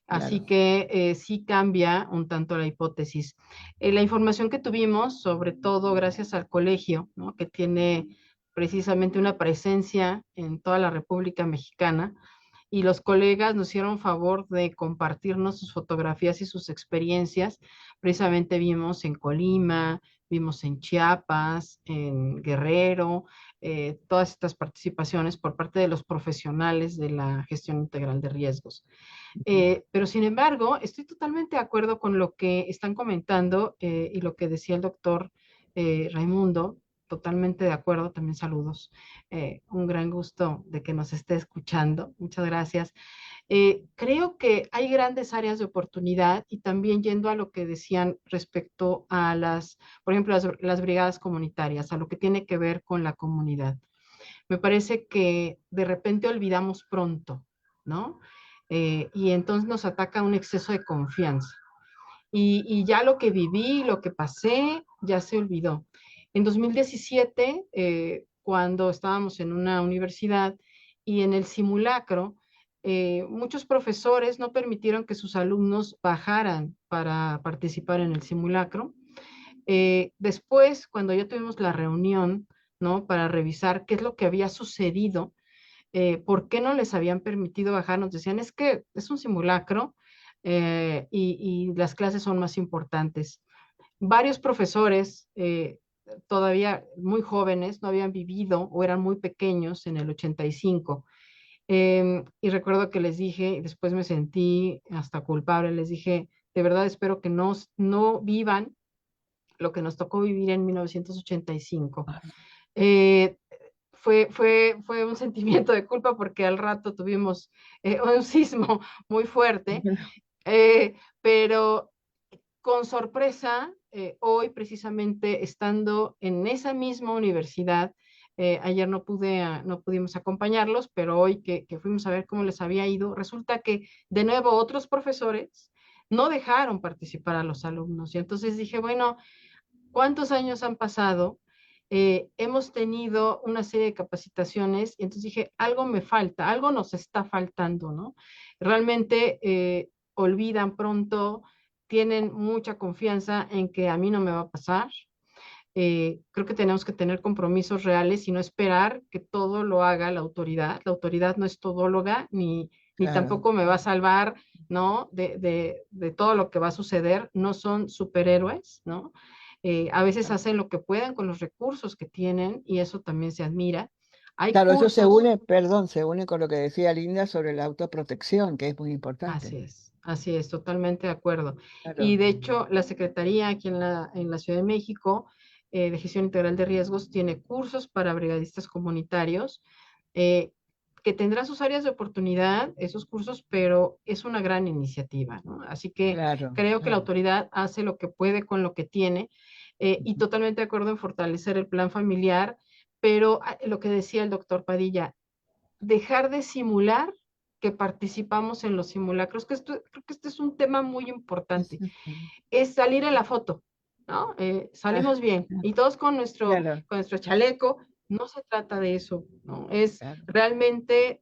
Así Claro. que sí cambia un tanto la hipótesis. La información que tuvimos, sobre todo gracias al colegio, ¿no? Que tiene precisamente una presencia en toda la República Mexicana, y los colegas nos hicieron favor de compartirnos sus fotografías y sus experiencias. Precisamente vimos en Colima, vimos en Chiapas, en Guerrero, todas estas participaciones por parte de los profesionales de la gestión integral de riesgos. Pero sin embargo, estoy totalmente de acuerdo con lo que están comentando y lo que decía el doctor Raimundo, totalmente de acuerdo, también saludos. Un gran gusto de que nos esté escuchando, muchas gracias. Creo que hay grandes áreas de oportunidad y también yendo a lo que decían respecto a por ejemplo, las brigadas comunitarias, a lo que tiene que ver con la comunidad. me parece que de repente olvidamos pronto, ¿no? Y entonces nos ataca un exceso de confianza. Y ya lo que viví, lo que pasé, ya se olvidó. En 2017, cuando estábamos en una universidad y en el simulacro, muchos profesores no permitieron que sus alumnos bajaran para participar en el simulacro. Después, cuando ya tuvimos la reunión, ¿no? Para revisar qué es lo que había sucedido, por qué no les habían permitido bajar, nos decían, es que es un simulacro y las clases son más importantes. Varios profesores, todavía muy jóvenes, no habían vivido o eran muy pequeños en el 85. Y recuerdo que les dije, y después me sentí hasta culpable, les dije, de verdad espero que no vivan lo que nos tocó vivir en 1985. Eh, fue un sentimiento de culpa porque al rato tuvimos un sismo muy fuerte, pero con sorpresa, hoy precisamente estando en esa misma universidad, ayer no pudimos acompañarlos, pero hoy que fuimos a ver cómo les había ido, resulta que de nuevo otros profesores no dejaron participar a los alumnos. Y entonces dije, bueno, ¿cuántos años han pasado? Hemos tenido una serie de capacitaciones y entonces dije, algo me falta, algo nos está faltando, ¿no? Realmente olvidan pronto, tienen mucha confianza en que a mí no me va a pasar. Creo que tenemos que tener compromisos reales y no esperar que todo lo haga la autoridad. La autoridad no es todóloga ni Claro. tampoco me va a salvar, ¿no? De todo lo que va a suceder. No son superhéroes, ¿no? A veces hacen lo que pueden con los recursos que tienen y eso también se admira. Hay Claro, eso se cursos, une, perdón, se une con lo que decía Linda sobre la autoprotección, que es muy importante. así es, totalmente de acuerdo. Y Claro, de hecho, la Secretaría aquí en la Ciudad de México de Gestión Integral de Riesgos tiene cursos para brigadistas comunitarios eh, que tendrán sus áreas de oportunidad, esos cursos, pero es una gran iniciativa, ¿no? Así que claro, creo que la claro. autoridad hace lo que puede con lo que tiene y Ujú. totalmente de acuerdo en fortalecer el plan familiar, pero lo que decía el doctor Padilla, dejar de simular que participamos en los simulacros, creo que este es un tema muy importante, Ujú. es salir en la foto, ¿no? Ah, Salimos bien y todos claro, con nuestro chaleco, no se trata de eso, ¿no? Es claro. realmente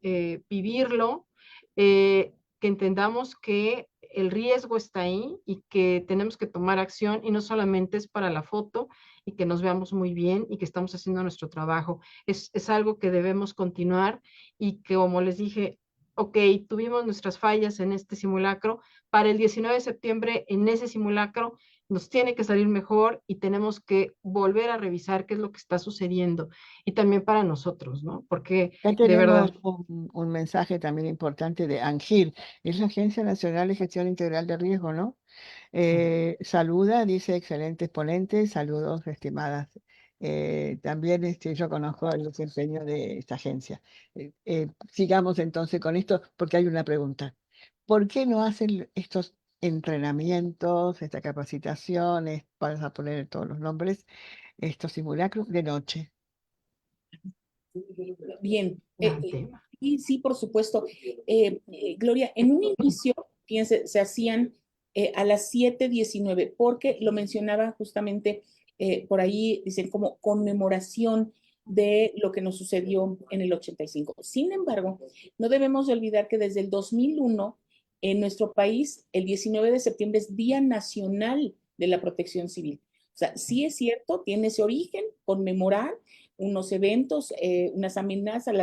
vivirlo, que entendamos que el riesgo está ahí y que tenemos que tomar acción y no solamente es para la foto y que nos veamos muy bien y que estamos haciendo nuestro trabajo. Es algo que debemos continuar y que, como les dije, ok, tuvimos nuestras fallas en este simulacro, para el 19 de septiembre en ese simulacro nos tiene que salir mejor y tenemos que volver a revisar qué es lo que está sucediendo y también para nosotros, ¿no? Porque Acá de tenemos verdad, un mensaje también importante de ANGIR, es la Agencia Nacional de Gestión Integral de Riesgo, ¿no? Saluda, dice, excelentes ponentes, saludos, estimadas. También yo conozco el desempeño de esta agencia. Sigamos entonces con esto, porque hay una pregunta. ¿Por qué no hacen estos entrenamientos, estas capacitaciones, para poner todos los nombres, estos simulacros de noche? Bien, gran tema. y sí, por supuesto. Gloria, en un inicio, fíjense, se hacían a las 7:19, porque lo mencionaba justamente por ahí, dicen como conmemoración de lo que nos sucedió en el 85. Sin embargo, no debemos de olvidar que desde el 2001, en nuestro país, el 19 de septiembre es Día Nacional de la Protección Civil. O sea, sí es cierto, tiene ese origen, conmemorar unos eventos, unas amenazas,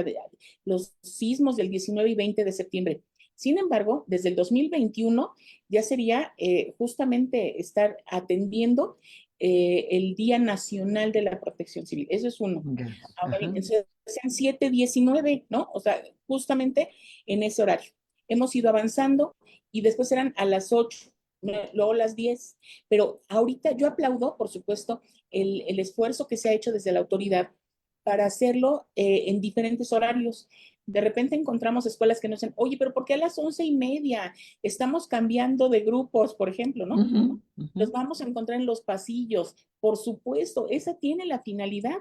los sismos del 19 y 20 de septiembre. Sin embargo, desde el 2021 ya sería justamente estar atendiendo el Día Nacional de la Protección Civil. Eso es uno. Ya. Ahora bien, Ajá. entonces, sean 7:19, ¿no? O sea, justamente en ese horario. Hemos ido avanzando y después eran a las 8, luego las 10. Pero ahorita yo aplaudo, por supuesto, el esfuerzo que se ha hecho desde la autoridad para hacerlo en diferentes horarios. De repente encontramos escuelas que nos dicen, oye, pero ¿por qué a las 11:30? Estamos cambiando de grupos, por ejemplo, ¿no? Ujú, Los ujú. vamos a encontrar en los pasillos. Por supuesto, esa tiene la finalidad.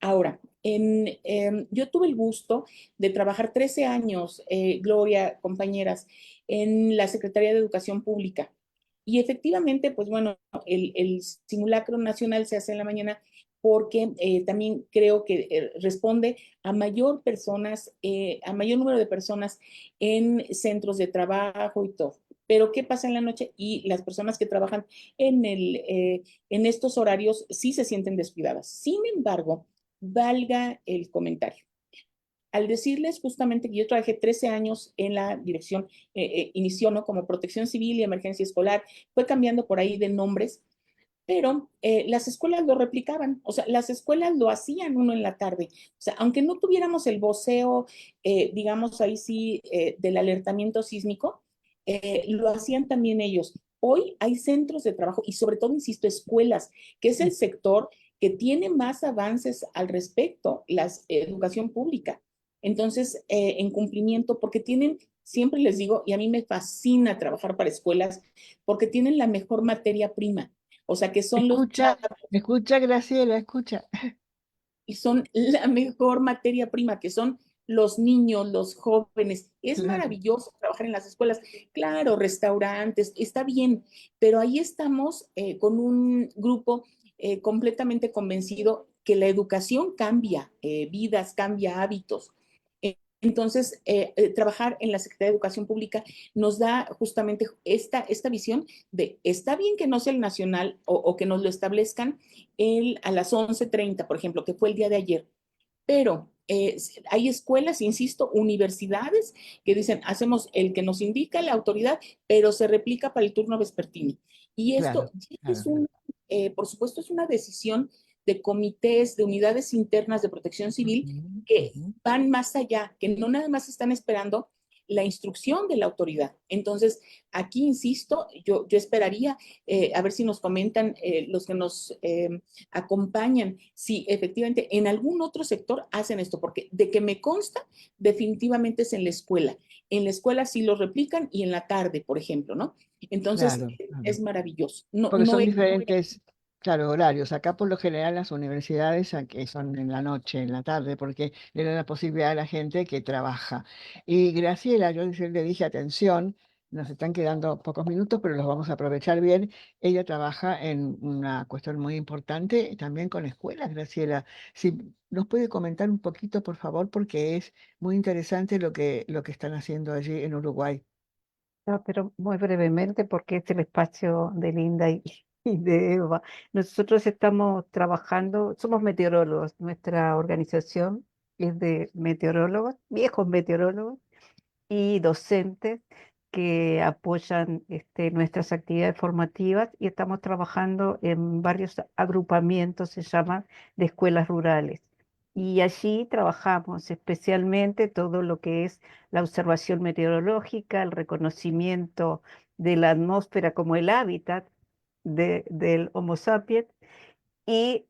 Ahora, yo tuve el gusto de trabajar 13 años, Gloria, compañeras, en la Secretaría de Educación Pública. Y efectivamente, pues bueno, el simulacro nacional se hace en la mañana porque también creo que responde a a mayor número de personas en centros de trabajo y todo. Pero ¿qué pasa en la noche? Y las personas que trabajan en estos horarios sí se sienten descuidadas. Sin embargo, valga el comentario. Al decirles justamente que yo trabajé 13 años en la dirección, inició, ¿no?, como Protección Civil y Emergencia Escolar, fue cambiando por ahí de nombres, pero las escuelas lo replicaban, o sea, las escuelas lo hacían uno en la tarde. O sea, aunque no tuviéramos el voceo, digamos ahí sí, del alertamiento sísmico, lo hacían también ellos. Hoy hay centros de trabajo y sobre todo, insisto, escuelas, que es el sector que tiene más avances al respecto, la educación pública. Entonces, en cumplimiento, porque tienen, siempre les digo, y a mí me fascina trabajar para escuelas, porque tienen la mejor materia prima. O sea, que son los Escucha, chavos escucha, Graciela, escucha. y son la mejor materia prima, que son los niños, los jóvenes. Es Claro. maravilloso trabajar en las escuelas. Claro, restaurantes, está bien, pero ahí estamos con un grupo completamente convencido que la educación cambia vidas, cambia hábitos. Entonces, trabajar en la Secretaría de Educación Pública nos da justamente esta visión de, está bien que no sea el nacional o que nos lo establezcan a las 11:30, por ejemplo, que fue el día de ayer, pero hay escuelas, insisto, universidades que dicen, hacemos el que nos indica la autoridad, pero se replica para el turno vespertino. Y esto Claro, claro, claro. por supuesto, es una decisión de comités, de unidades internas de protección civil Ujú, que ujú. van más allá, que no nada más están esperando la instrucción de la autoridad. Entonces, aquí, insisto, yo esperaría, a ver si nos comentan los que nos acompañan, si efectivamente en algún otro sector hacen esto, porque de que me consta, definitivamente es en la escuela. En la escuela sí lo replican y en la tarde, por ejemplo, ¿no? Entonces, Claro, claro. es maravilloso. No, Porque no son es, diferentes, claro, horarios. Acá por lo general las universidades que son en la noche, en la tarde, porque le dan la posibilidad a la gente que trabaja. Y Graciela, le dije, atención, nos están quedando pocos minutos, pero los vamos a aprovechar bien. Ella trabaja en una cuestión muy importante, también con escuelas, Graciela. Si nos puede comentar un poquito, por favor, porque es muy interesante lo que están haciendo allí en Uruguay. No, pero muy brevemente, porque es el espacio de Linda y de Eva. Nosotros estamos trabajando, somos meteorólogos, nuestra organización es de meteorólogos, viejos meteorólogos y docentes que apoyan nuestras actividades formativas y estamos trabajando en varios agrupamientos, se llaman, de escuelas rurales. Y allí trabajamos especialmente todo lo que es la observación meteorológica, el reconocimiento de la atmósfera como el hábitat del Homo sapiens y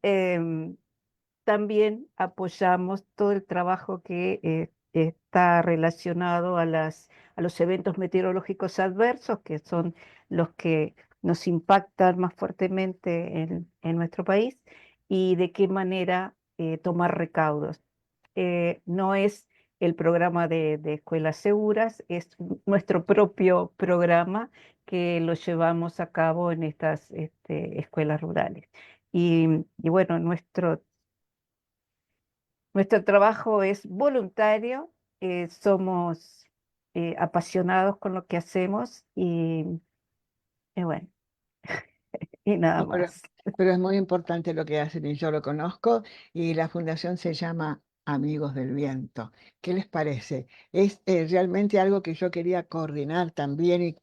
también apoyamos todo el trabajo que está relacionado a los eventos meteorológicos adversos, que son los que nos impactan más fuertemente en nuestro país, y de qué manera tomar recaudos. No es el programa de Escuelas Seguras, es nuestro propio programa que lo llevamos a cabo en estas escuelas rurales. Y bueno, nuestro trabajo es voluntario, somos apasionados con lo que hacemos y bueno, y nada No, más. pero es muy importante lo que hacen y yo lo conozco y la fundación se llama Amigos del Viento. ¿Qué les parece? Es realmente algo que yo quería coordinar también y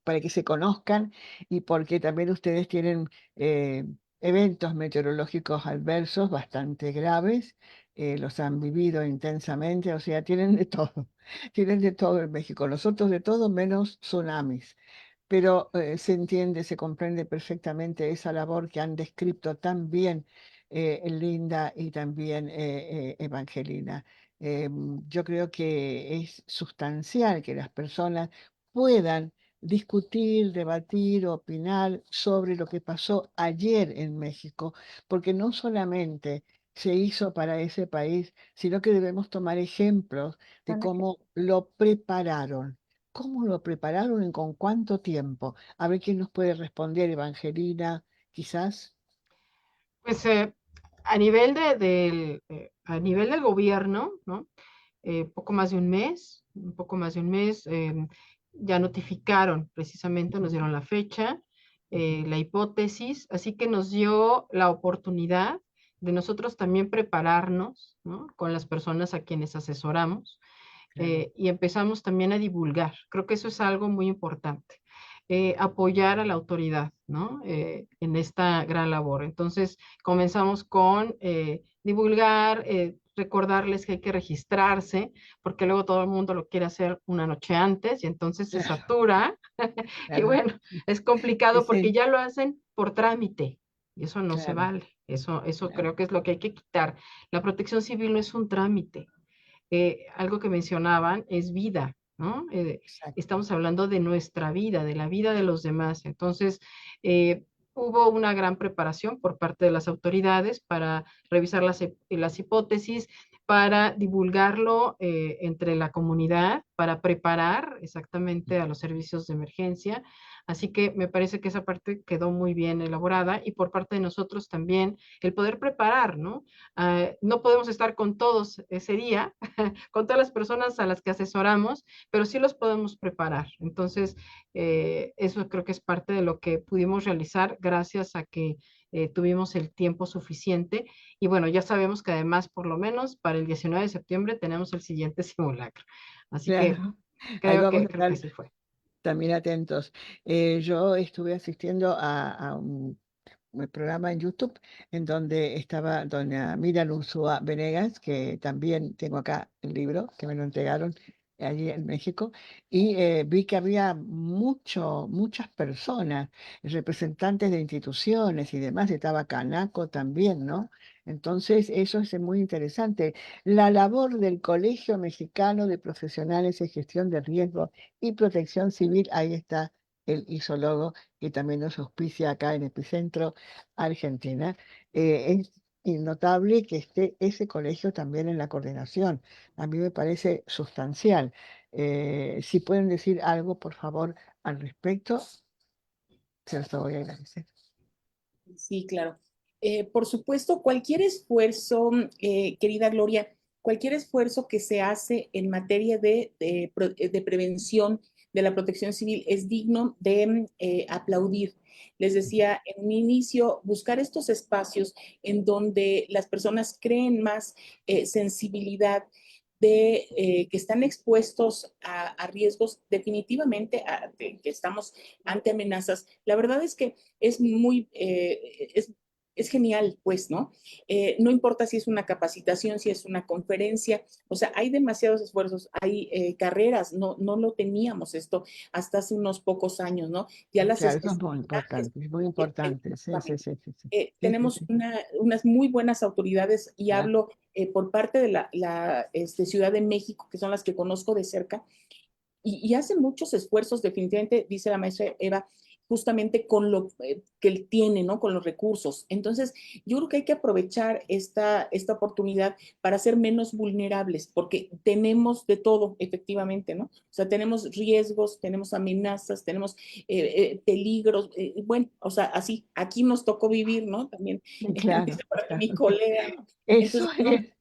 para que se conozcan y porque también ustedes tienen eh, eventos meteorológicos adversos bastante graves, los han vivido intensamente, o sea, tienen de todo, tienen de todo en México, nosotros de todo menos tsunamis, pero se entiende, se comprende perfectamente esa labor que han descrito tan bien Linda y también Evangelina. Yo creo que es sustancial que las personas puedan discutir, debatir, opinar sobre lo que pasó ayer en México, porque no solamente se hizo para ese país, sino que debemos tomar ejemplos de Son cómo lo prepararon. ¿Cómo lo prepararon y con cuánto tiempo? A ver quién nos puede responder, Evangelina, quizás. Pues a nivel del gobierno, ¿no? Poco más de un mes, un poco más de un mes, ya notificaron precisamente, nos dieron la fecha, la hipótesis, así que nos dio la oportunidad de nosotros también prepararnos, ¿no? Con las personas a quienes asesoramos, Claro, y empezamos también a divulgar. Creo que eso es algo muy importante. Apoyar a la autoridad, ¿no? En esta gran labor. Entonces, comenzamos con divulgar, recordarles que hay que registrarse, porque luego todo el mundo lo quiere hacer una noche antes y entonces se claro, satura. Y claro. bueno, es Sí, complicado porque sí, ya lo hacen por trámite y eso no se claro, vale. Eso claro, creo que es lo que hay que quitar. La protección civil no es un trámite. Algo que mencionaban es vida, ¿no? exacto. Estamos hablando de nuestra vida, de la vida de los demás. Entonces, eh, hubo una gran preparación por parte de las autoridades para revisar las hipótesis, para divulgarlo entre la comunidad, para preparar exactamente a los servicios de emergencia. Así que me parece que esa parte quedó muy bien elaborada y por parte de nosotros también el poder preparar, ¿no? No podemos estar con todos ese día, con todas las personas a las que asesoramos, pero sí los podemos preparar. Entonces, eso creo que es parte de lo que pudimos realizar gracias a que tuvimos el tiempo suficiente. Y bueno, ya sabemos que además, por lo menos para el 19 de septiembre, tenemos el siguiente simulacro. Así que Claro. Ahí vamos a creo que estar sí fue. también atentos. Yo estuve asistiendo a un programa en YouTube en donde estaba doña Miriam Ursúa Venegas, que también tengo acá el libro, que me lo entregaron allí en México, y vi que había muchas personas, representantes de instituciones y demás, estaba Canaco también, ¿no? Entonces, eso es muy interesante. La labor del Colegio Mexicano de Profesionales en Gestión de Riesgo y Protección Civil, ahí está el isólogo que también nos auspicia acá en Epicentro, Argentina. Es innotable que esté ese colegio también en la coordinación. A mí me parece sustancial. Si pueden decir algo, por favor, al respecto, se los voy a agradecer. Sí, claro. Por supuesto, cualquier esfuerzo, querida Gloria, cualquier esfuerzo que se hace en materia de prevención de la protección civil es digno de aplaudir. Les decía en un inicio, buscar estos espacios en donde las personas creen más sensibilidad que están expuestos a riesgos definitivamente, que estamos ante amenazas. La verdad es que es genial, pues, ¿no? No importa si es una capacitación, si es una conferencia, o sea, hay demasiados esfuerzos, hay carreras, no lo teníamos esto hasta hace unos pocos años, ¿no? Ya las Claro, eso especialidades. es muy importante. Sí, sí, Exactamente. sí, sí, sí. Sí, sí, Tenemos sí, unas muy buenas autoridades y ¿verdad? hablo por parte de la Ciudad de México, que son las que conozco de cerca, y hace muchos esfuerzos, definitivamente, dice la maestra Eva, justamente con lo que él tiene, ¿no? Con los recursos. Entonces, yo creo que hay que aprovechar esta oportunidad para ser menos vulnerables, porque tenemos de todo, efectivamente, ¿no? O sea, tenemos riesgos, tenemos amenazas, tenemos peligros, bueno, o sea, así, aquí nos tocó vivir, ¿no? También, Claro, dice por aquí claro. mi colega, ¿no? Eso Entonces, no, es.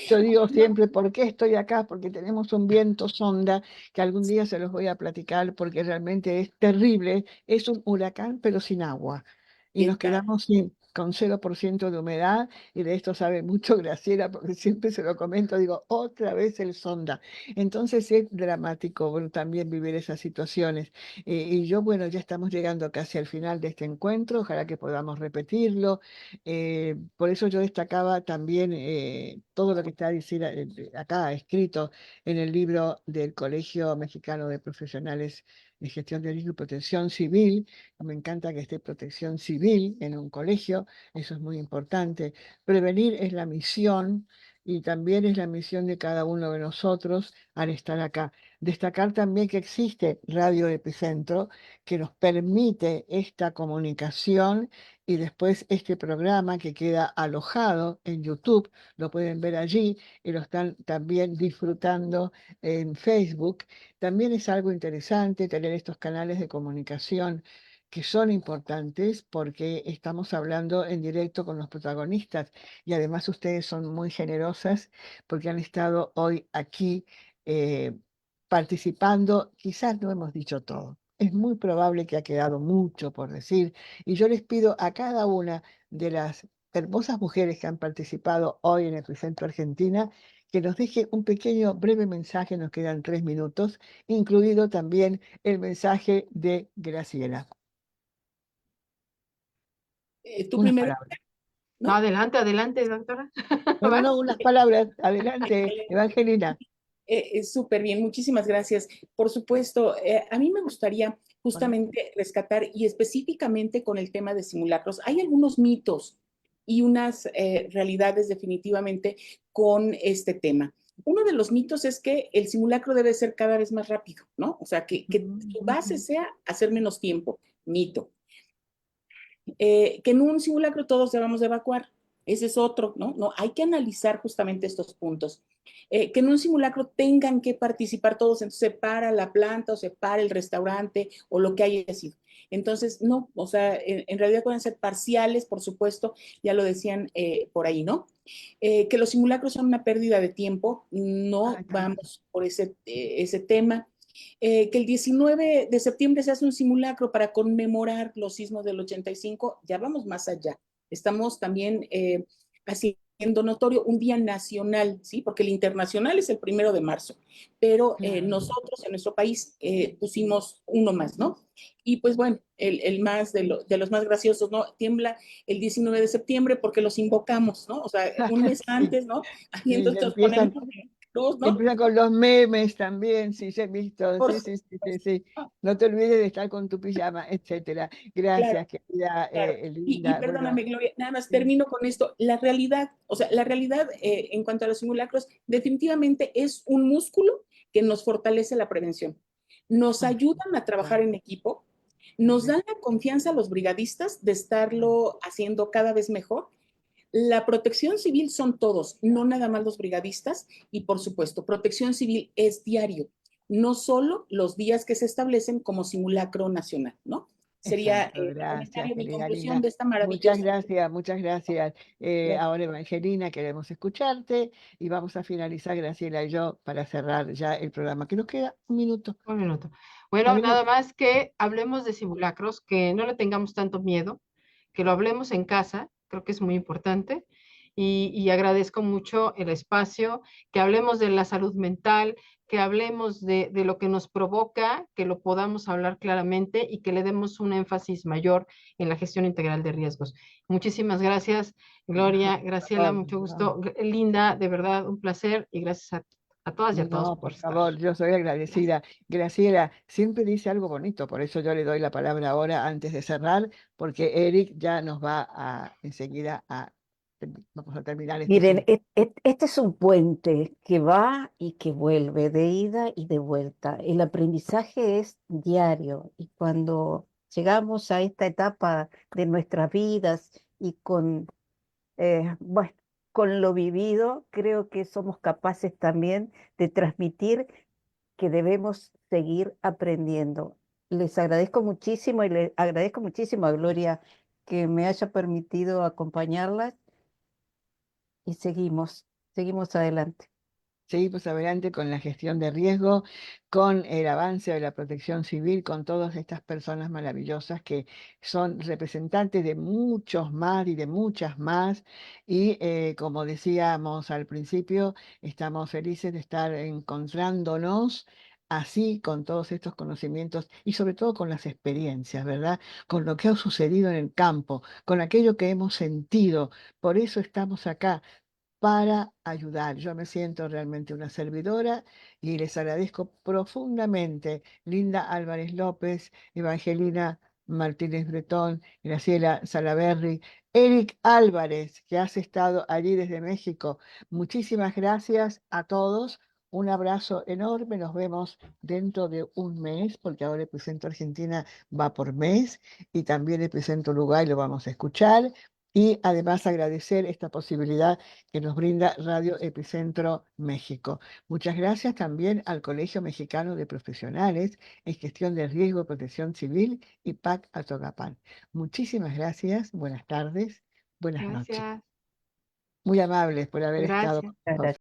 Yo digo no, siempre, ¿por qué estoy acá? Porque tenemos un viento sonda que algún día se los voy a platicar porque realmente es terrible. Es un huracán, pero sin agua. Y ¿qué nos tal? quedamos con 0% de humedad y de esto sabe mucho Graciela porque siempre se lo comento, digo, otra vez el sonda. Entonces es dramático bueno, también vivir esas situaciones. Y yo, bueno, ya estamos llegando casi al final de este encuentro, ojalá que podamos repetirlo. Por eso yo destacaba también todo lo que está acá escrito en el libro del Colegio Mexicano de Profesionales de Gestión de Riesgo y Protección Civil. Me encanta que esté protección civil en un colegio, eso es muy importante. Prevenir es la misión y también es la misión de cada uno de nosotros al estar acá. Destacar también que existe Radio Epicentro que nos permite esta comunicación y después este programa que queda alojado en YouTube, lo pueden ver allí y lo están también disfrutando en Facebook. También es algo interesante tener estos canales de comunicación que son importantes porque estamos hablando en directo con los protagonistas y además ustedes son muy generosas porque han estado hoy aquí eh, participando. Quizás no hemos dicho todo. Es muy probable que ha quedado mucho por decir y yo les pido a cada una de las hermosas mujeres que han participado hoy en Epicentro Argentina que nos deje un pequeño, breve mensaje, nos quedan 3 minutos, incluido también el mensaje de Graciela. Tú Unas primero, palabras. No, ¿no? adelante, adelante, doctora. No, no, ¿Vas? no, unas palabras. Adelante, Excelente. Evangelina. Súper bien, muchísimas gracias. Por supuesto, a mí me gustaría Bueno, justamente rescatar y específicamente con el tema de simulacros. Hay algunos mitos y unas realidades definitivamente con este tema. Uno de los mitos es que el simulacro debe ser cada vez más rápido, ¿no? O sea, que su base sea hacer menos tiempo. Mito. Que en un simulacro todos debamos de evacuar. Ese es otro, ¿no? No, hay que analizar justamente estos puntos. Que en un simulacro tengan que participar todos, entonces se para la planta o se para el restaurante o lo que haya sido. Entonces, no, o sea, en realidad pueden ser parciales, por supuesto, ya lo decían por ahí, ¿no? Que los simulacros son una pérdida de tiempo, no ay, tanto. vamos por ese tema. Que el 19 de septiembre se hace un simulacro para conmemorar los sismos del 85, ya vamos más allá. Estamos también haciendo notorio un día nacional, ¿sí? Porque el internacional es el 1 de marzo, pero Claro. nosotros en nuestro país pusimos uno más, ¿no? Y pues bueno, el más de los más graciosos, ¿no? Tiembla el 19 de septiembre porque los invocamos, ¿no? O sea, un mes Sí, antes, ¿no? Y sí, entonces ponemos cruz, ¿no? empiezan con los memes también, sí, se he visto, Por sí, sí, sí, sí, sí. No te olvides de estar con tu pijama, etcétera. claro. Gracias, querida Claro. Y Linda. Bueno, perdóname, Gloria, nada más sí. termino con esto. La realidad, o sea, la realidad en cuanto a los simulacros, definitivamente es un músculo que nos fortalece la prevención. Nos Ah, ayudan a trabajar bueno, en equipo, muy nos bien. dan la confianza a los brigadistas de estarlo haciendo cada vez mejor. La protección civil son todos, no nada más los brigadistas, y por supuesto, protección civil es diario, no solo los días que se establecen como simulacro nacional, ¿no? Sería Exacto, mi gracias, comentario, mi querida conclusión Linda. de esta Muchas maravillosa. gracias, muchas gracias. Ahora, Evangelina, queremos escucharte y vamos a finalizar, Graciela y yo, para cerrar ya el programa, que nos queda 1 minuto. Un minuto. Un Bueno, nada minuto. más que hablemos de simulacros, que no le tengamos tanto miedo, que lo hablemos en casa, creo que es muy importante. Y agradezco mucho el espacio, que hablemos de la salud mental, que hablemos de lo que nos provoca, que lo podamos hablar claramente y que le demos un énfasis mayor en la gestión integral de riesgos. Muchísimas gracias, No, Gloria, por Graciela, favor, mucho no. gusto. Linda, de verdad, un placer y gracias a todas y a todos No, por por estar. favor, yo soy agradecida. Graciela siempre dice algo bonito, por eso yo le doy la palabra ahora antes de cerrar, porque Eric ya nos va a enseguida vamos a terminar este Miren, simulacro. este es un puente que va y que vuelve, de ida y de vuelta. El aprendizaje es diario y cuando llegamos a esta etapa de nuestras vidas y bueno, con lo vivido, creo que somos capaces también de transmitir que debemos seguir aprendiendo. Les agradezco muchísimo y le agradezco muchísimo a Gloria que me haya permitido acompañarlas y seguimos adelante. Seguimos adelante con la gestión de riesgo, con el avance de la protección civil, con todas estas personas maravillosas que son representantes de muchos más y de muchas más. Y como decíamos al principio, estamos felices de estar encontrándonos así con todos estos conocimientos y sobre todo con las experiencias, ¿verdad? Con lo que ha sucedido en el campo, con aquello que hemos sentido. Por eso estamos acá para ayudar. Yo me siento realmente una servidora y les agradezco profundamente, Linda Álvarez López, Evangelina Martínez Bretón, Graciela Salaberry, Eric Álvarez, que has estado allí desde México. Muchísimas gracias a todos Un abrazo enorme, nos vemos dentro de un mes, porque ahora Epicentro Argentina va por mes y también Epicentro Uruguay lo vamos a escuchar. Y además agradecer esta posibilidad que nos brinda Radio Epicentro México. Muchas gracias también al Colegio Mexicano de Profesionales en Gestión de Riesgo y Protección Civil y PAC Atogapán. Muchísimas gracias, buenas tardes, buenas noches. Gracias. Muy amables por haber estado Gracias. con nosotros.